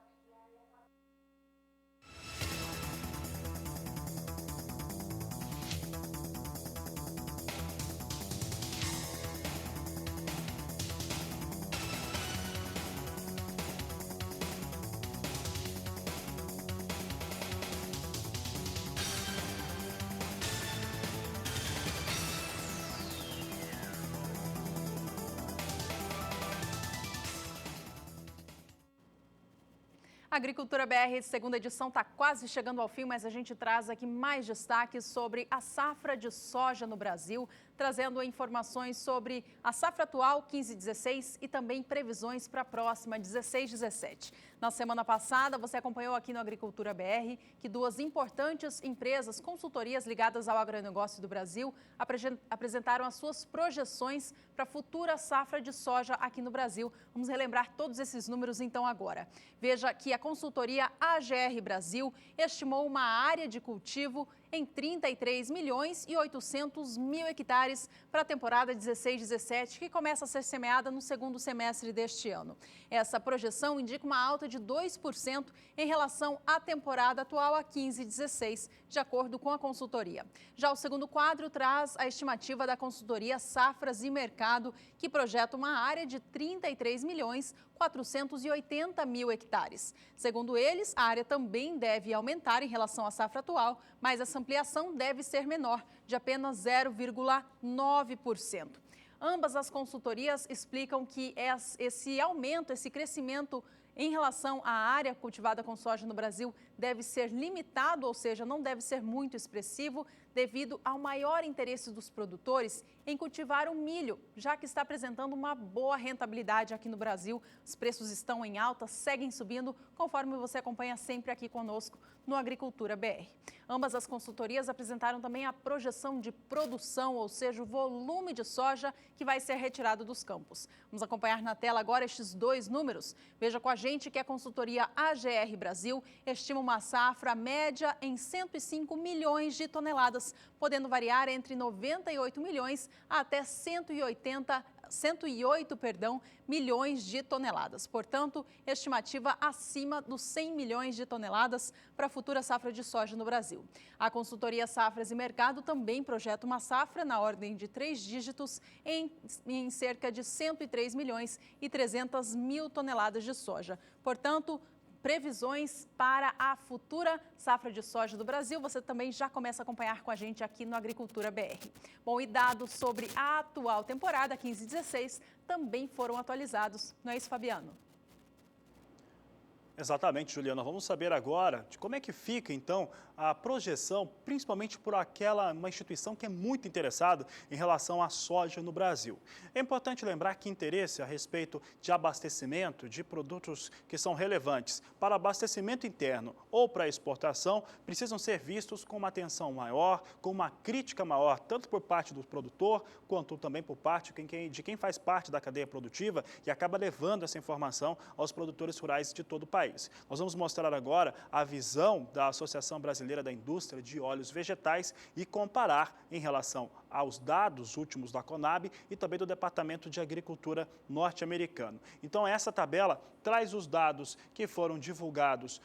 A Agricultura BR, segunda edição, está quase chegando ao fim, mas a gente traz aqui mais destaques sobre a safra de soja no Brasil, trazendo informações sobre a safra atual 15-16 e também previsões para a próxima 16-17. Na semana passada, você acompanhou aqui no Agricultura BR que duas importantes empresas, consultorias ligadas ao agronegócio do Brasil, apresentaram as suas projeções para a futura safra de soja aqui no Brasil. Vamos relembrar todos esses números então agora. Veja que a consultoria AGR Brasil estimou uma área de cultivo em 33 milhões e 800 mil hectares para a temporada 16-17, que começa a ser semeada no segundo semestre deste ano. Essa projeção indica uma alta de 2% em relação à temporada atual a 15-16, de acordo com a consultoria. Já o segundo quadro traz a estimativa da consultoria Safras e Mercado, que projeta uma área de 33 milhões 480 mil hectares. Segundo eles, a área também deve aumentar em relação à safra atual, mas essa ampliação deve ser menor, de apenas 0,9%. Ambas as consultorias explicam que esse aumento, esse crescimento em relação à área cultivada com soja no Brasil deve ser limitado, ou seja, não deve ser muito expressivo, devido ao maior interesse dos produtores em cultivar o milho, já que está apresentando uma boa rentabilidade aqui no Brasil. Os preços estão em alta, seguem subindo, conforme você acompanha sempre aqui conosco no Agricultura BR. Ambas as consultorias apresentaram também a projeção de produção, ou seja, o volume de soja que vai ser retirado dos campos. Vamos acompanhar na tela agora estes dois números. Veja com a gente que a consultoria AGR Brasil estima uma safra média em 105 milhões de toneladas, podendo variar entre 98 milhões até 108 milhões de toneladas. Portanto, estimativa acima dos 100 milhões de toneladas para a futura safra de soja no Brasil. A consultoria Safras e Mercado também projeta uma safra na ordem de 3 dígitos em cerca de 103 milhões e 300 mil toneladas de soja. Portanto, previsões para a futura safra de soja do Brasil, você também já começa a acompanhar com a gente aqui no Agricultura BR. Bom, e dados sobre a atual temporada 15/16 também foram atualizados, não é isso, Fabiano? Exatamente, Juliana. Vamos saber agora de como é que fica, então, a projeção, principalmente por uma instituição que é muito interessada em relação à soja no Brasil. É importante lembrar que interesse a respeito de abastecimento de produtos que são relevantes para abastecimento interno ou para exportação precisam ser vistos com uma atenção maior, com uma crítica maior, tanto por parte do produtor, quanto também por parte de quem faz parte da cadeia produtiva e acaba levando essa informação aos produtores rurais de todo o país. Nós vamos mostrar agora a visão da Associação Brasileira da Indústria de Óleos Vegetais e comparar em relação aos dados últimos da Conab e também do Departamento de Agricultura norte-americano. Então, essa tabela traz os dados que foram divulgados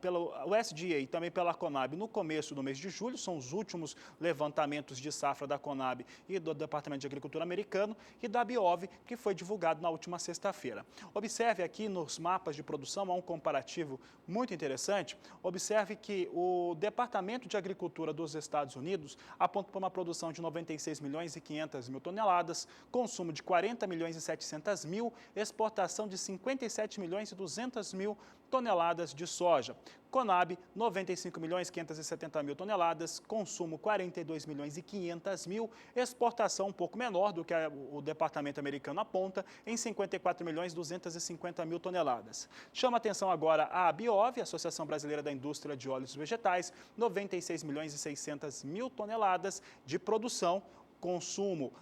pelo USDA e também pela Conab no começo do mês de julho, são os últimos levantamentos de safra da Conab e do Departamento de Agricultura americano e da Biov, que foi divulgado na última sexta-feira. Observe aqui nos mapas de produção, há um comparativo muito interessante. Observe que o Departamento de Agricultura dos Estados Unidos aponta para uma produção de 96 milhões e 500 mil toneladas, consumo de 40 milhões e 700 mil, exportação de 57 milhões e 200 mil toneladas de soja. Conab, 95 milhões e 570 mil toneladas, consumo 42 milhões e 500 mil, exportação um pouco menor do que o departamento americano aponta, em 54 milhões e 250 mil toneladas. Chama atenção agora a Biov, Associação Brasileira da Indústria de Óleos Vegetais, 96 milhões e 600 mil toneladas de produção, consumo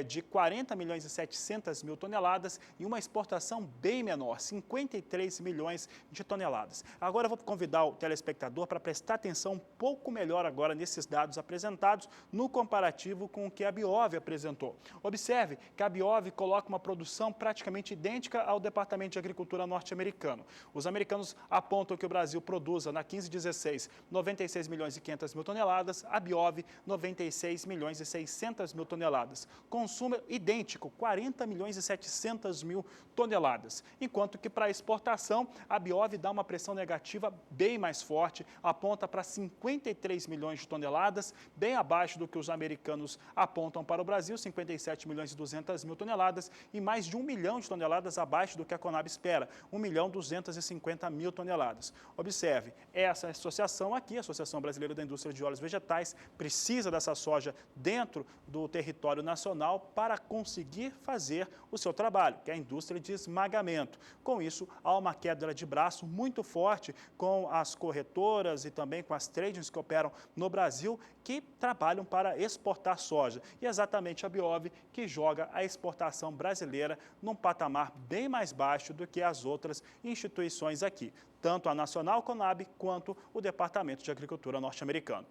de 40 milhões e 700 mil toneladas e uma exportação bem menor, 53 milhões de toneladas. Agora eu vou convidar o telespectador para prestar atenção um pouco melhor agora nesses dados apresentados no comparativo com o que a Biov apresentou. Observe que a Biov coloca uma produção praticamente idêntica ao Departamento de Agricultura norte-americano. Os americanos apontam que o Brasil produza na 15/16 96 milhões e 500 mil toneladas, a Biov 96 milhões e 600 mil toneladas. Consumo idêntico, 40 milhões e 700 mil toneladas. Enquanto que para a exportação, a Biov dá uma pressão negativa bem mais forte, aponta para 53 milhões de toneladas, bem abaixo do que os americanos apontam para o Brasil, 57 milhões e 200 mil toneladas, e mais de 1 milhão de toneladas abaixo do que a Conab espera, 1 milhão e 250 mil toneladas. Observe, essa associação aqui, a Associação Brasileira da Indústria de Óleos Vegetais, precisa dessa soja dentro do território nacional para conseguir fazer o seu trabalho, que é a indústria de esmagamento. Com isso, há uma queda de braço muito forte com as corretoras e também com as tradings que operam no Brasil, que trabalham para exportar soja. E é exatamente a Biov que joga a exportação brasileira num patamar bem mais baixo do que as outras instituições aqui, tanto a Nacional Conab quanto o Departamento de Agricultura norte-americano.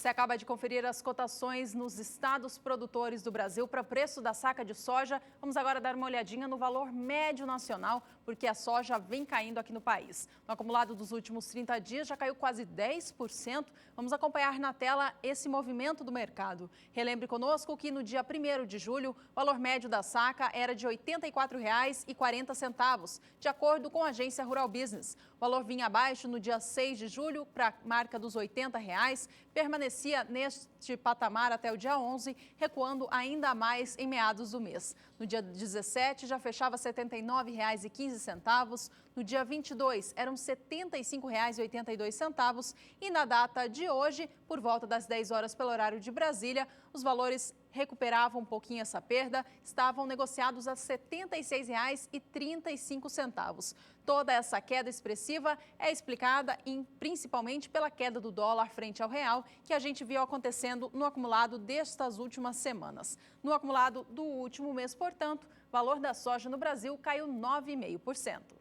Você acaba de conferir as cotações nos estados produtores do Brasil para o preço da saca de soja. Vamos agora dar uma olhadinha no valor médio nacional, porque a soja vem caindo aqui no país. No acumulado dos últimos 30 dias já caiu quase 10%. Vamos acompanhar na tela esse movimento do mercado. Relembre conosco que no dia 1º de julho, o valor médio da saca era de R$ 84,40, de acordo com a agência Rural Business. O valor vinha abaixo no dia 6 de julho para a marca dos R$ 80, permanecia neste patamar até o dia 11, recuando ainda mais em meados do mês. No dia 17 já fechava R$ 79,15, no dia 22 eram R$ 75,82 e na data de hoje, por volta das 10 horas pelo horário de Brasília, os valores recuperavam um pouquinho essa perda, estavam negociados a R$ 76,35. Toda essa queda expressiva é explicada principalmente pela queda do dólar frente ao real, que a gente viu acontecendo no acumulado destas últimas semanas. No acumulado do último mês, portanto, o valor da soja no Brasil caiu 9,5%.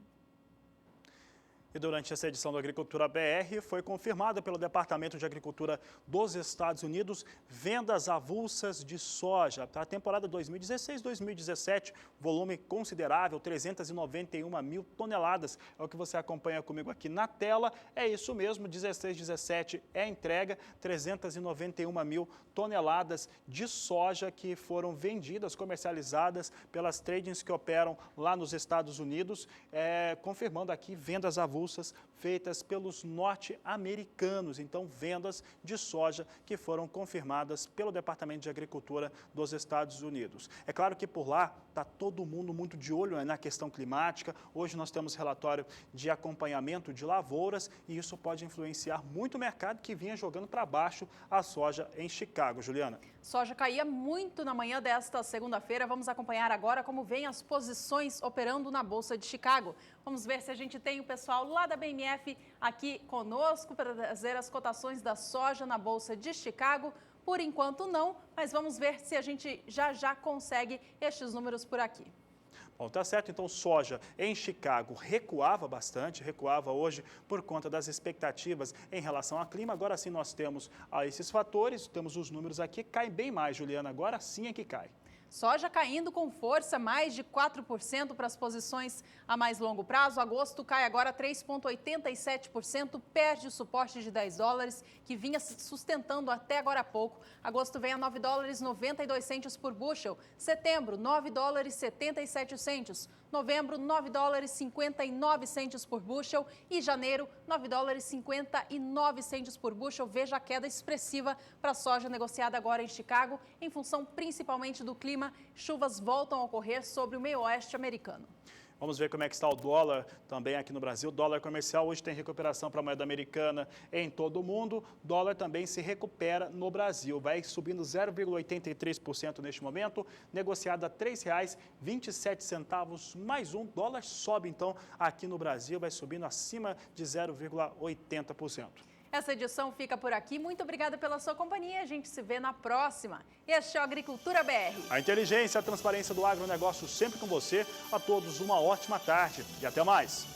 E durante essa edição do Agricultura BR, foi confirmada pelo Departamento de Agricultura dos Estados Unidos vendas avulsas de soja. Para a temporada 2016-2017, volume considerável, 391 mil toneladas. É o que você acompanha comigo aqui na tela. É isso mesmo, 16-17 é a entrega, 391 mil toneladas de soja que foram vendidas, comercializadas pelas tradings que operam lá nos Estados Unidos, confirmando aqui vendas avulsas feitas pelos norte-americanos. Então, vendas de soja que foram confirmadas pelo Departamento de Agricultura dos Estados Unidos. É claro que por lá está todo mundo muito de olho na questão climática. Hoje nós temos relatório de acompanhamento de lavouras e isso pode influenciar muito o mercado que vinha jogando para baixo a soja em Chicago. Juliana. Soja caía muito na manhã desta segunda-feira. Vamos acompanhar agora como vem as posições operando na Bolsa de Chicago. Vamos ver se a gente tem o pessoal lá da BMF aqui conosco para trazer as cotações da soja na Bolsa de Chicago. Por enquanto não, mas vamos ver se a gente já consegue estes números por aqui. Bom, tá certo. Então, soja em Chicago recuava bastante, recuava hoje por conta das expectativas em relação ao clima. Agora sim nós temos esses fatores, temos os números aqui, cai bem mais, Juliana, agora sim é que cai. Soja caindo com força, mais de 4% para as posições a mais longo prazo. Agosto cai agora 3,87%, perde o suporte de $10, que vinha se sustentando até agora há pouco. Agosto vem a $9,92 por bushel. Setembro, $9,77. Novembro, $9,59 por bushel. E janeiro, $9,59 por bushel. Veja a queda expressiva para a soja negociada agora em Chicago, em função principalmente do clima. Chuvas voltam a ocorrer sobre o meio-oeste americano. Vamos ver como é que está o dólar também aqui no Brasil. Dólar comercial hoje tem recuperação para a moeda americana em todo o mundo. Dólar também se recupera no Brasil. Vai subindo 0,83% neste momento, negociado a R$ 3,27 mais um. Dólar sobe então aqui no Brasil, vai subindo acima de 0,80%. Essa edição fica por aqui. Muito obrigada pela sua companhia. A gente se vê na próxima. Este é o Agricultura BR. A inteligência e a transparência do agronegócio sempre com você. A todos uma ótima tarde e até mais.